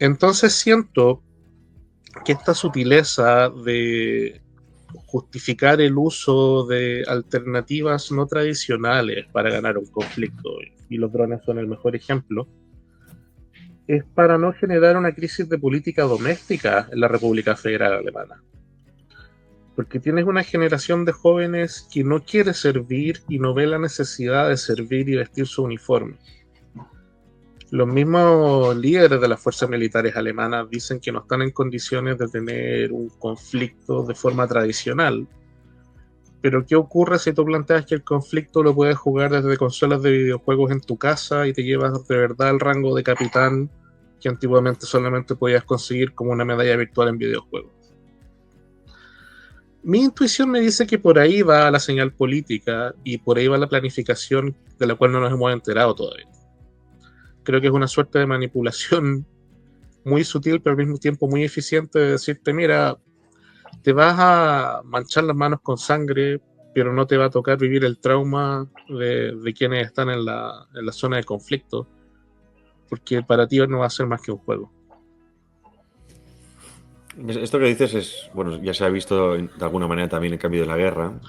Entonces siento que esta sutileza de justificar el uso de alternativas no tradicionales para ganar un conflicto, y los drones son el mejor ejemplo, es para no generar una crisis de política doméstica en la República Federal Alemana. Porque tienes una generación de jóvenes que no quiere servir y no ve la necesidad de servir y vestir su uniforme. Los mismos líderes de las fuerzas militares alemanas dicen que no están en condiciones de tener un conflicto de forma tradicional. Pero ¿qué ocurre si tú planteas que el conflicto lo puedes jugar desde consolas de videojuegos en tu casa y te llevas de verdad el rango de capitán que antiguamente solamente podías conseguir como una medalla virtual en videojuegos? Mi intuición me dice que por ahí va la señal política y por ahí va la planificación de la cual no nos hemos enterado todavía. Creo que es una suerte de manipulación muy sutil, pero al mismo tiempo muy eficiente, de decirte, mira, te vas a manchar las manos con sangre, pero no te va a tocar vivir el trauma de quienes están en la zona de conflicto, porque para ti no va a ser más que un juego. Esto que dices es, bueno, ya se ha visto de alguna manera también el cambio de la guerra,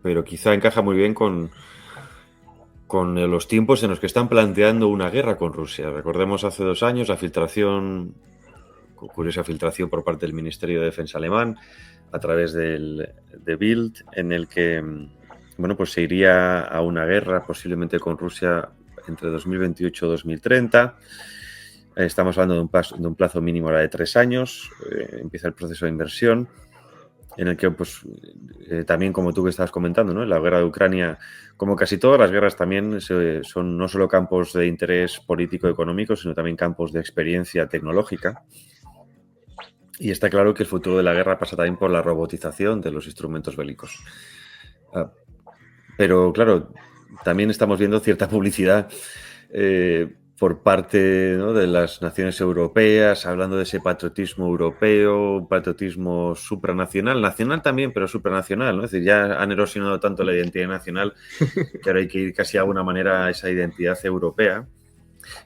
pero quizá encaja muy bien con los tiempos en los que están planteando una guerra con Rusia. Recordemos hace 2 años la filtración, curiosa filtración por parte del Ministerio de Defensa alemán a través de Bild, en el que, bueno, pues se iría a una guerra posiblemente con Rusia entre 2028 y 2030. Estamos hablando de un plazo mínimo de 3 años. Empieza el proceso de inversión, en el que, pues, también, como tú que estabas comentando, ¿no? La guerra de Ucrania, como casi todas las guerras, también son no solo campos de interés político-económico, sino también campos de experiencia tecnológica. Y está claro que el futuro de la guerra pasa también por la robotización de los instrumentos bélicos. Pero, claro, también estamos viendo cierta publicidad por parte, ¿no?, de las naciones europeas, hablando de ese patriotismo europeo, un patriotismo supranacional, nacional también, pero supranacional, ¿no? Es decir, ya han erosionado tanto la identidad nacional que ahora hay que ir casi de alguna manera a esa identidad europea.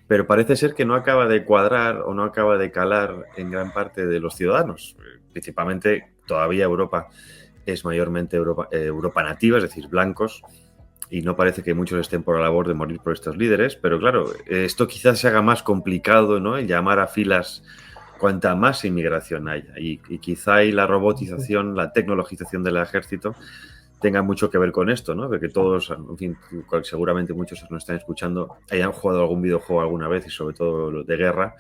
Pero parece ser que no acaba de cuadrar o no acaba de calar en gran parte de los ciudadanos. Principalmente, todavía Europa es mayormente Europa nativa, es decir, blancos, y no parece que muchos estén por la labor de morir por estos líderes, pero claro, esto quizás se haga más complicado, ¿no?, el llamar a filas cuanta más inmigración haya, y quizá ahí la robotización, la tecnologización del ejército tenga mucho que ver con esto, ¿no? Porque todos, en fin, seguramente muchos que nos están escuchando hayan jugado algún videojuego alguna vez, y sobre todo de guerra,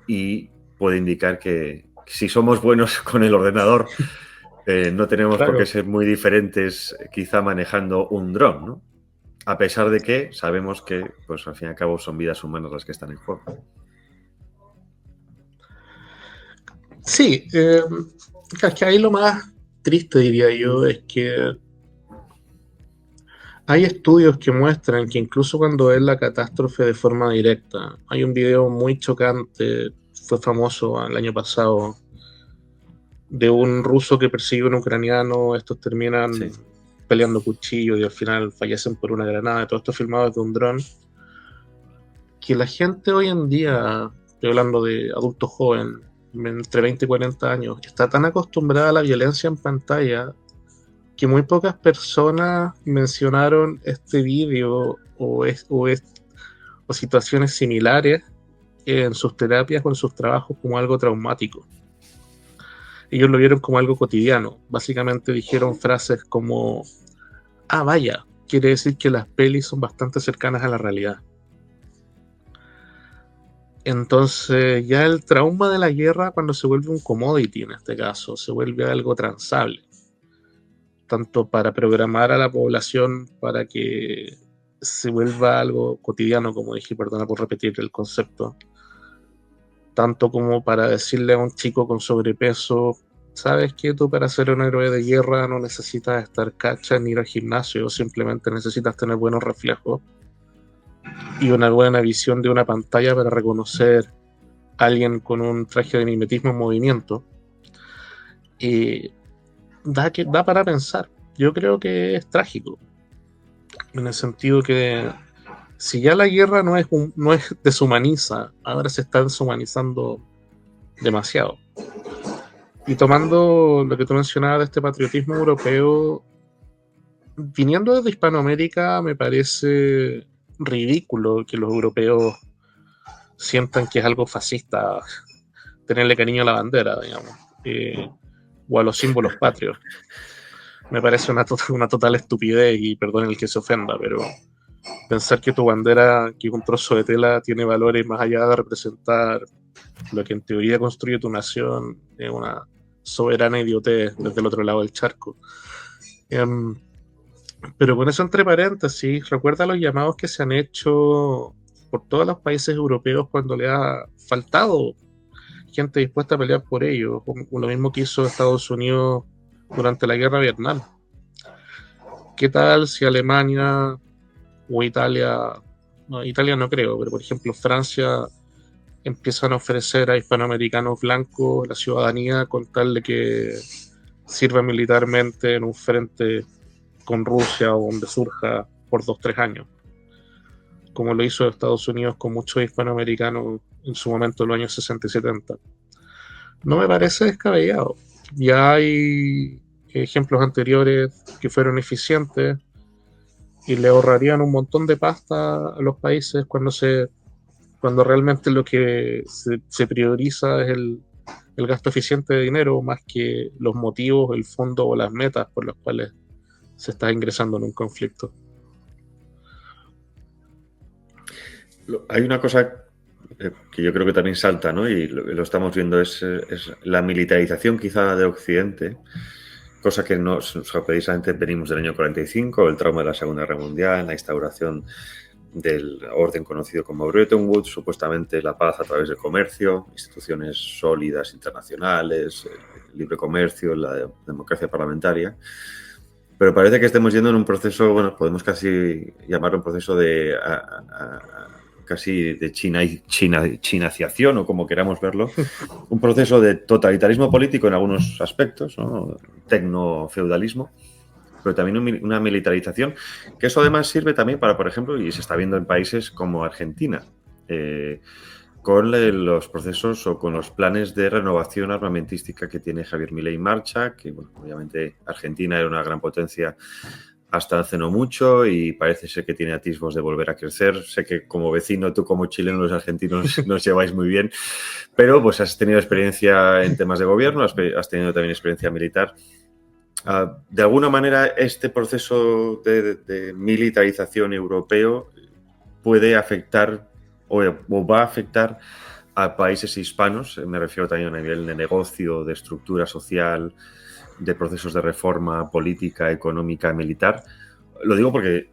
y puede indicar que si somos buenos con el ordenador, no tenemos por qué ser muy diferentes quizá manejando un dron, ¿no? A pesar de que sabemos que, pues, al fin y al cabo son vidas humanas las que están en juego. Sí, es que ahí lo más triste, diría yo, es que hay estudios que muestran que incluso cuando ves la catástrofe de forma directa, hay un video muy chocante, fue famoso el año pasado, de un ruso que persigue a un ucraniano, estos terminan peleando cuchillos y al final fallecen por una granada, todo esto filmado desde un dron. Que la gente hoy en día, estoy hablando de adultos jóvenes, entre 20 y 40 años, está tan acostumbrada a la violencia en pantalla que muy pocas personas mencionaron este vídeo o situaciones similares en sus terapias o en sus trabajos como algo traumático. Ellos lo vieron como algo cotidiano. Básicamente dijeron frases como: ah, vaya, quiere decir que las pelis son bastante cercanas a la realidad. Entonces ya el trauma de la guerra, cuando se vuelve un commodity, en este caso, se vuelve algo transable, tanto para programar a la población para que se vuelva algo cotidiano, como dije, perdona por repetir el concepto, tanto como para decirle a un chico con sobrepeso: sabes que tú para ser un héroe de guerra no necesitas estar cacha ni ir al gimnasio, simplemente necesitas tener buenos reflejos y una buena visión de una pantalla para reconocer a alguien con un traje de mimetismo en movimiento. Y da para pensar. Yo creo que es trágico, en el sentido que si ya la guerra no es deshumaniza, ahora se está deshumanizando demasiado. Y tomando lo que tú mencionabas de este patriotismo europeo, viniendo desde Hispanoamérica, me parece ridículo que los europeos sientan que es algo fascista tenerle cariño a la bandera, digamos, o a los símbolos patrios. Me parece una total estupidez, y perdón el que se ofenda, pero pensar que tu bandera, que es un trozo de tela, tiene valores más allá de representar lo que en teoría construye tu nación, es una soberana idiotez desde el otro lado del charco. Pero con eso entre paréntesis, recuerda los llamados que se han hecho por todos los países europeos cuando le ha faltado gente dispuesta a pelear por ellos, lo mismo que hizo Estados Unidos durante la guerra de Vietnam. ¿Qué tal si Alemania o Italia, no, Italia no creo, pero por ejemplo Francia, empiezan a ofrecer a hispanoamericanos blancos la ciudadanía con tal de que sirva militarmente en un frente con Rusia o donde surja por 2-3 años, como lo hizo Estados Unidos con muchos hispanoamericanos en su momento en los años 60 y 70? No me parece descabellado. Ya hay ejemplos anteriores que fueron eficientes y le ahorrarían un montón de pasta a los países cuando realmente lo que se prioriza es el gasto eficiente de dinero, más que los motivos, el fondo o las metas por las cuales se está ingresando en un conflicto. Hay una cosa que yo creo que también salta, ¿no? Y lo estamos viendo, es la militarización quizá de Occidente, cosa que precisamente venimos del año 45, el trauma de la Segunda Guerra Mundial, la instauración del orden conocido como Bretton Woods, supuestamente la paz a través del comercio, instituciones sólidas internacionales, el libre comercio, la democracia parlamentaria. Pero parece que estemos yendo en un proceso, bueno, podemos casi llamarlo un proceso de casi de chinaciación, o como queramos verlo, un proceso de totalitarismo político en algunos aspectos, ¿no? Tecnofeudalismo, pero también una militarización, que eso además sirve también para, por ejemplo, y se está viendo en países como Argentina, con los procesos o con los planes de renovación armamentística que tiene Javier Milei en marcha, que bueno, obviamente Argentina era una gran potencia hasta hace no mucho y parece ser que tiene atisbos de volver a crecer. Sé que como vecino, tú como chileno, los argentinos nos lleváis muy bien, pero pues has tenido experiencia en temas de gobierno, has tenido también experiencia militar. De alguna manera, este proceso de militarización europeo puede afectar o va a afectar a países hispanos. Me refiero también a nivel de negocio, de estructura social, de procesos de reforma política, económica, militar. Lo digo porque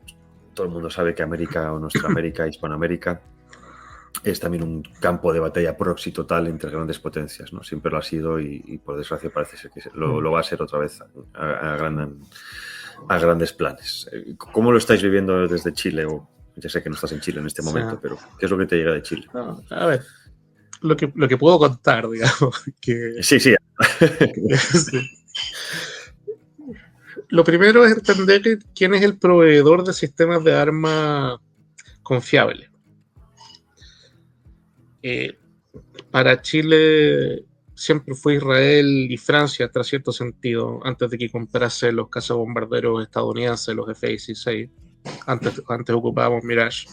todo el mundo sabe que América o nuestra América, Hispanoamérica, es también un campo de batalla proxy total entre grandes potencias, ¿no? Siempre lo ha sido y por desgracia parece ser que lo va a ser otra vez a grandes planes. ¿Cómo lo estáis viviendo desde Chile? Ya sé que no estás en Chile en este momento, sí, pero ¿qué es lo que te llega de Chile? No, a ver, lo que puedo contar, digamos. Sí. Sí. Lo primero es entender quién es el proveedor de sistemas de armas confiables. Para Chile siempre fue Israel y Francia hasta cierto sentido, antes de que comprase los cazabombarderos estadounidenses, los F-16. Antes ocupábamos Mirage.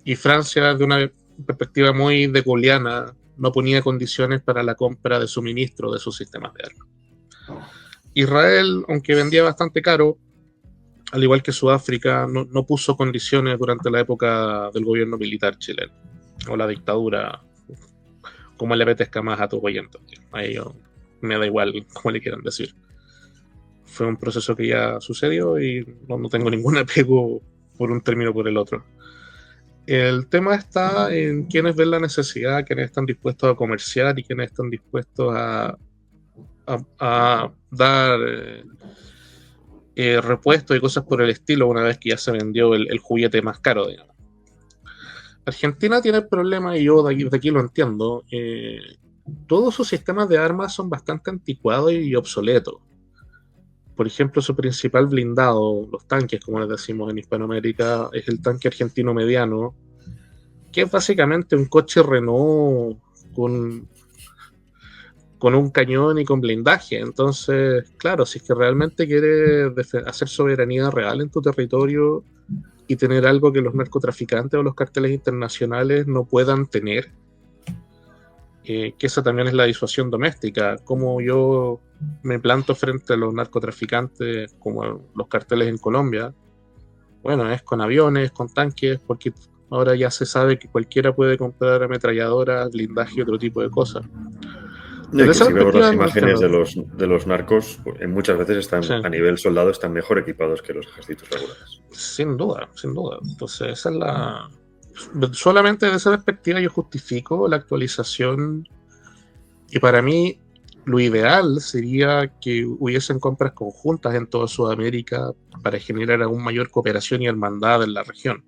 Y Francia, de una perspectiva muy de Gauliana, no ponía condiciones para la compra de suministro de sus sistemas de armas. Israel, aunque vendía bastante caro, al igual que Sudáfrica, no puso condiciones durante la época del gobierno militar chileno, o la dictadura, como le apetezca más a tus oyentes. A ellos me da igual como le quieran decir. Fue un proceso que ya sucedió y no tengo ningún apego por un término o por el otro. El tema está en quienes ven la necesidad, quienes están dispuestos a comerciar y quienes están dispuestos a dar repuestos y cosas por el estilo una vez que ya se vendió el juguete más caro, digamos. Argentina tiene el problema, y yo de aquí lo entiendo, todos sus sistemas de armas son bastante anticuados y obsoletos. Por ejemplo, su principal blindado, los tanques, como les decimos en Hispanoamérica, es el tanque argentino mediano, que es básicamente un coche Renault con un cañón y con blindaje. Entonces, claro, si es que realmente quieres hacer soberanía real en tu territorio y tener algo que los narcotraficantes o los carteles internacionales no puedan tener, que esa también es la disuasión doméstica. Como yo me planto frente a los narcotraficantes, como los carteles en Colombia, bueno, es con aviones, con tanques, porque ahora ya se sabe que cualquiera puede comprar ametralladoras, blindaje y otro tipo de cosas. No, y que si vemos las imágenes de los narcos, muchas veces están, sí, a nivel soldado están mejor equipados que los ejércitos regulares. Sin duda, sin duda. Entonces, esa es la... Solamente desde esa perspectiva yo justifico la actualización, y para mí lo ideal sería que hubiesen compras conjuntas en toda Sudamérica para generar aún mayor cooperación y hermandad en la región,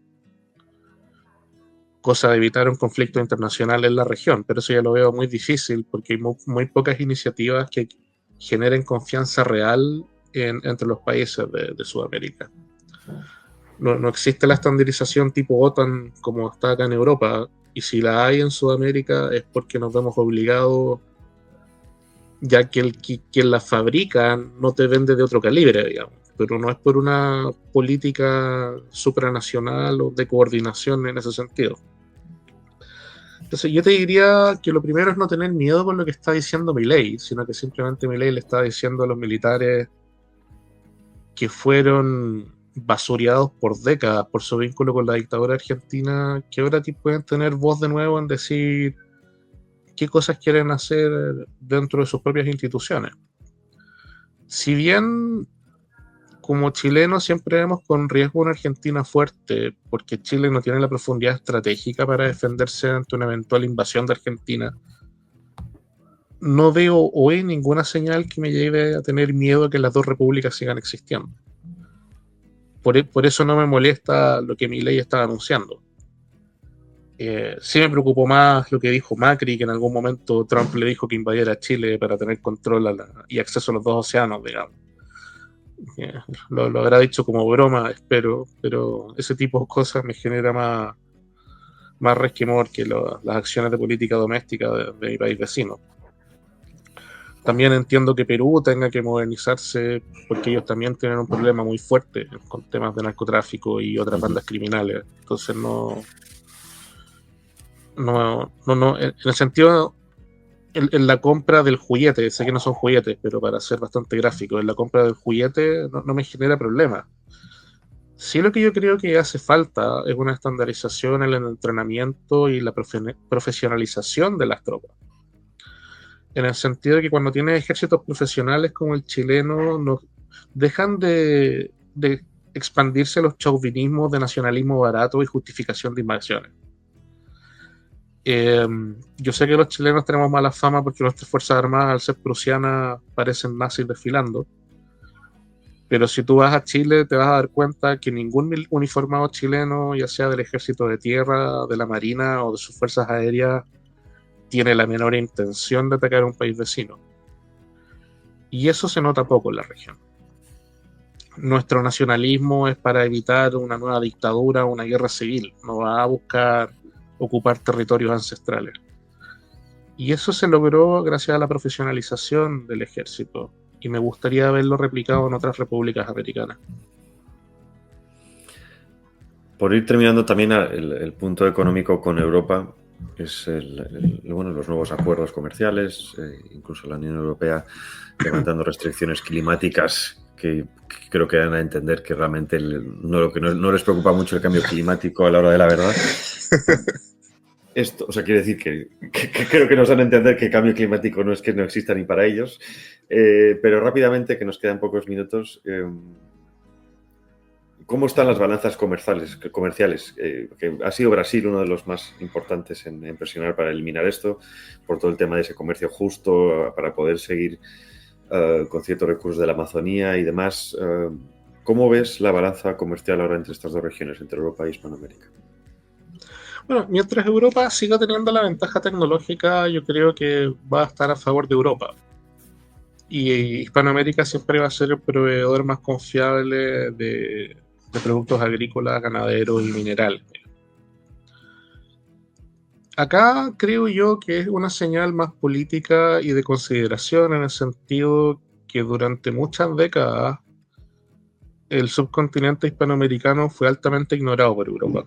cosa de evitar un conflicto internacional en la región, pero eso ya lo veo muy difícil porque hay muy pocas iniciativas que generen confianza real entre los países de Sudamérica. No existe la estandarización tipo OTAN como está acá en Europa, y si la hay en Sudamérica es porque nos vemos obligados, ya que quien la fabrica no te vende de otro calibre, digamos, pero no es por una política supranacional o de coordinación en ese sentido. Entonces yo te diría que lo primero es no tener miedo con lo que está diciendo Milei, sino que simplemente Milei le está diciendo a los militares que fueron basureados por décadas por su vínculo con la dictadura argentina, que ahora pueden tener voz de nuevo en decir qué cosas quieren hacer dentro de sus propias instituciones. Si bien como chilenos siempre vemos con riesgo una Argentina fuerte, porque Chile no tiene la profundidad estratégica para defenderse ante una eventual invasión de Argentina, no veo hoy ninguna señal que me lleve a tener miedo a que las dos repúblicas sigan existiendo. Por eso no me molesta lo que Milei estaba anunciando. Sí me preocupó más lo que dijo Macri, que en algún momento Trump le dijo que invadiera Chile para tener control y acceso a los dos océanos, digamos. Lo habrá dicho como broma, espero, pero ese tipo de cosas me genera más resquemor que las acciones de política doméstica de mi país vecino. También entiendo que Perú tenga que modernizarse porque ellos también tienen un problema muy fuerte con temas de narcotráfico y otras bandas criminales. Entonces no, en el sentido, en la compra del juguete, sé que no son juguetes, pero para ser bastante gráfico, en la compra del juguete no me genera problema. Sí, lo que yo creo que hace falta es una estandarización en el entrenamiento y la profesionalización de las tropas. En el sentido de que cuando tienes ejércitos profesionales como el chileno, no dejan de expandirse los chauvinismos de nacionalismo barato y justificación de invasiones. Yo sé que los chilenos tenemos mala fama porque nuestras fuerzas armadas, al ser prusianas, parecen nazis desfilando, pero si tú vas a Chile te vas a dar cuenta que ningún uniformado chileno, ya sea del ejército de tierra, de la marina o de sus fuerzas aéreas, tiene la menor intención de atacar a un país vecino. Y eso se nota poco en la región. Nuestro nacionalismo es para evitar una nueva dictadura o una guerra civil, no va a buscar ocupar territorios ancestrales. Y eso se logró gracias a la profesionalización del ejército, y me gustaría verlo replicado en otras repúblicas americanas. Por ir terminando también el punto económico con Europa es los nuevos acuerdos comerciales, incluso la Unión Europea levantando restricciones climáticas que creo que dan a entender que realmente no les preocupa mucho el cambio climático a la hora de la verdad. Esto, o sea, quiere decir que creo que nos dan a entender que el cambio climático no es que no exista ni para ellos. Pero rápidamente, que nos quedan pocos minutos, ¿cómo están las balanzas comerciales? Que ha sido Brasil uno de los más importantes en presionar para eliminar esto, por todo el tema de ese comercio justo, para poder seguir con ciertos recursos de la Amazonía y demás. ¿Cómo ves la balanza comercial ahora entre estas dos regiones, entre Europa y Hispanoamérica? Bueno, mientras Europa siga teniendo la ventaja tecnológica, yo creo que va a estar a favor de Europa. Y Hispanoamérica siempre va a ser el proveedor más confiable de productos agrícolas, ganaderos y minerales. Acá creo yo que es una señal más política y de consideración, en el sentido que durante muchas décadas el subcontinente hispanoamericano fue altamente ignorado por Europa.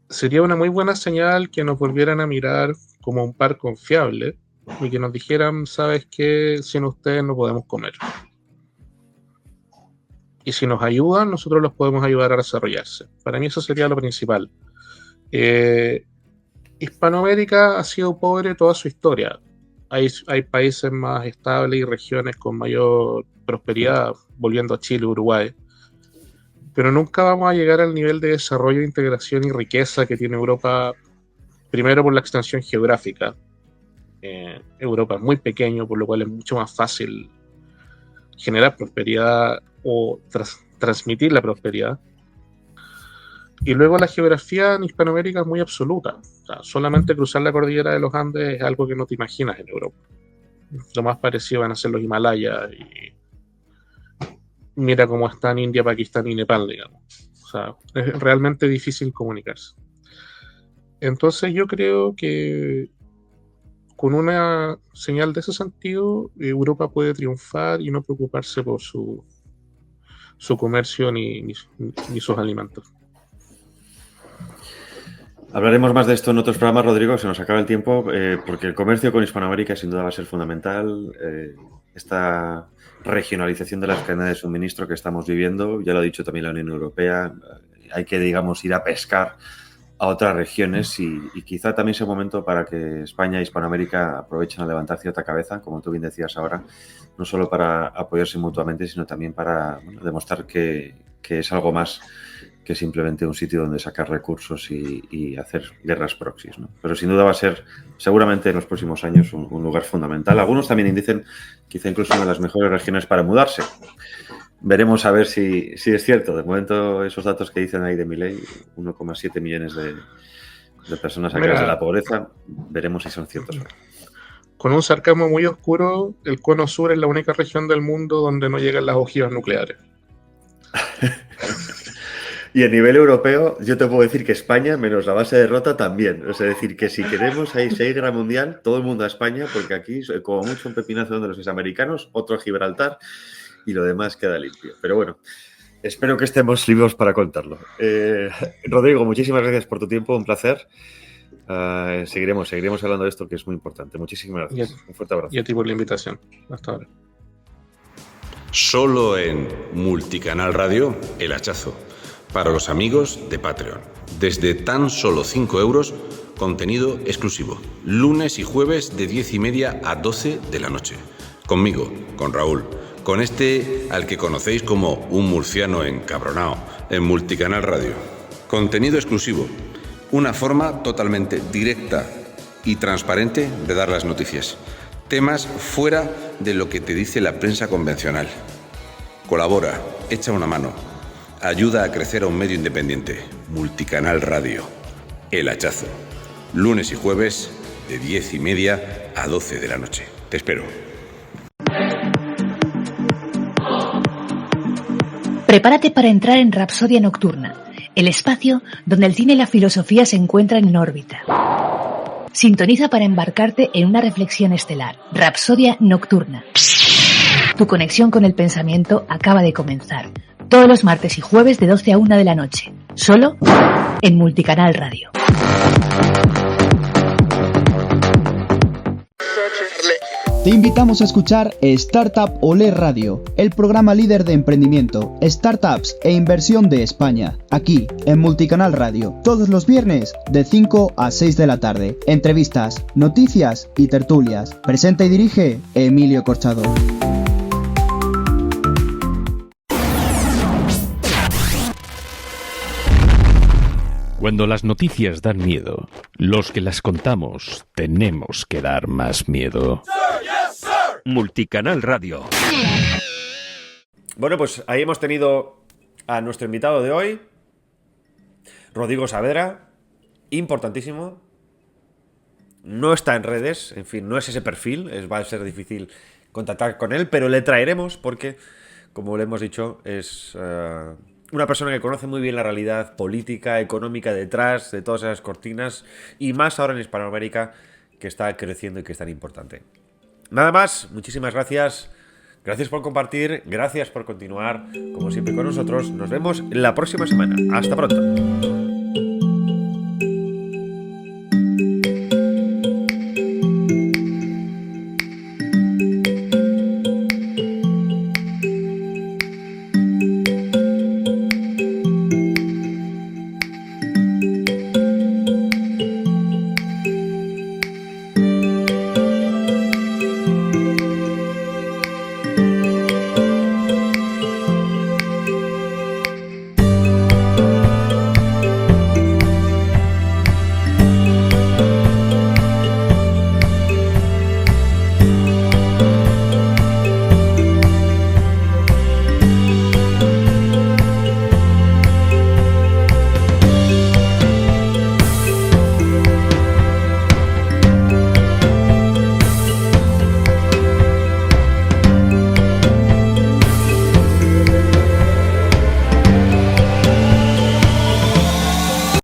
Sería una muy buena señal que nos volvieran a mirar como un par confiable y que nos dijeran, ¿sabes qué? Sin ustedes no podemos comer. Y si nos ayudan, nosotros los podemos ayudar a desarrollarse. Para mí eso sería lo principal. Hispanoamérica ha sido pobre toda su historia. Hay países más estables y regiones con mayor prosperidad, volviendo a Chile, Uruguay. Pero nunca vamos a llegar al nivel de desarrollo, integración y riqueza que tiene Europa, primero por la extensión geográfica. Europa es muy pequeño, por lo cual es mucho más fácil generar prosperidad o transmitir la prosperidad. Y luego la geografía en Hispanoamérica es muy absoluta. O sea, solamente cruzar la cordillera de los Andes es algo que no te imaginas en Europa. Lo más parecido van a ser los Himalayas y mira cómo están India, Pakistán y Nepal, digamos. O sea, es realmente difícil comunicarse. Entonces yo creo que con una señal de ese sentido, Europa puede triunfar y no preocuparse por su comercio ni sus alimentos. Hablaremos más de esto en otros programas, Rodrigo, se nos acaba el tiempo, porque el comercio con Hispanoamérica sin duda va a ser fundamental. Esta regionalización de las cadenas de suministro que estamos viviendo, ya lo ha dicho también la Unión Europea, hay que, digamos, ir a pescar a otras regiones y quizá también sea un momento para que España e Hispanoamérica aprovechen a levantar cierta cabeza, como tú bien decías ahora, no solo para apoyarse mutuamente, sino también para demostrar que es algo más que simplemente un sitio donde sacar recursos y hacer guerras proxies, ¿no? Pero sin duda va a ser, seguramente en los próximos años, un lugar fundamental. Algunos también dicen quizá incluso una de las mejores regiones para mudarse. Veremos a ver si es cierto. De momento, esos datos que dicen ahí de Milei, 1,7 millones de personas sacadas de la pobreza, veremos si son ciertos. Con un sarcasmo muy oscuro, el Cono Sur es la única región del mundo donde no llegan las ojivas nucleares. Y a nivel europeo, yo te puedo decir que España, menos la base de Rota, también. O sea, decir que si queremos, si hay guerra mundial, todo el mundo a España, porque aquí, como mucho, un pepinazo de los americanos, otro a Gibraltar, y lo demás queda limpio. Pero bueno, espero que estemos vivos para contarlo. Rodrigo, muchísimas gracias por tu tiempo, un placer. Seguiremos hablando de esto, que es muy importante. Muchísimas gracias. Un fuerte abrazo. Y a ti por la invitación. Hasta ahora. Solo en Multicanal Radio, El Hachazo. Para los amigos de Patreon. Desde tan solo 5 euros, contenido exclusivo. Lunes y jueves de 10:30 a 12 de la noche. Conmigo, con Raúl. Con este al que conocéis como un murciano encabronao. En Multicanal Radio. Contenido exclusivo. Una forma totalmente directa y transparente de dar las noticias. Temas fuera de lo que te dice la prensa convencional. Colabora, echa una mano. Ayuda a crecer a un medio independiente. Multicanal Radio. El Hachazo. Lunes y jueves de 10:30 a 12 de la noche. Te espero. Prepárate para entrar en Rapsodia Nocturna, el espacio donde el cine y la filosofía se encuentran en órbita. Sintoniza para embarcarte en una reflexión estelar. Rapsodia Nocturna. Tu conexión con el pensamiento acaba de comenzar. todos los martes y jueves de 12 a 1 de la noche, solo en Multicanal Radio. Te invitamos a escuchar Startup Olé Radio, el programa líder de emprendimiento, startups e inversión de España, aquí en Multicanal Radio, todos los viernes de 5 a 6 de la tarde. Entrevistas, noticias y tertulias. Presenta y dirige Emilio Corchado. Cuando las noticias dan miedo, los que las contamos tenemos que dar más miedo. Multicanal Radio. Bueno, pues ahí hemos tenido a nuestro invitado de hoy, Rodrigo Saavedra, importantísimo. No está en redes, en fin, no es ese perfil, va a ser difícil contactar con él, pero le traeremos porque, como le hemos dicho, es una persona que conoce muy bien la realidad política, económica detrás de todas esas cortinas y más ahora en Hispanoamérica, que está creciendo y que es tan importante. Nada más, muchísimas gracias. Gracias por compartir, gracias por continuar, como siempre, con nosotros. Nos vemos la próxima semana. Hasta pronto.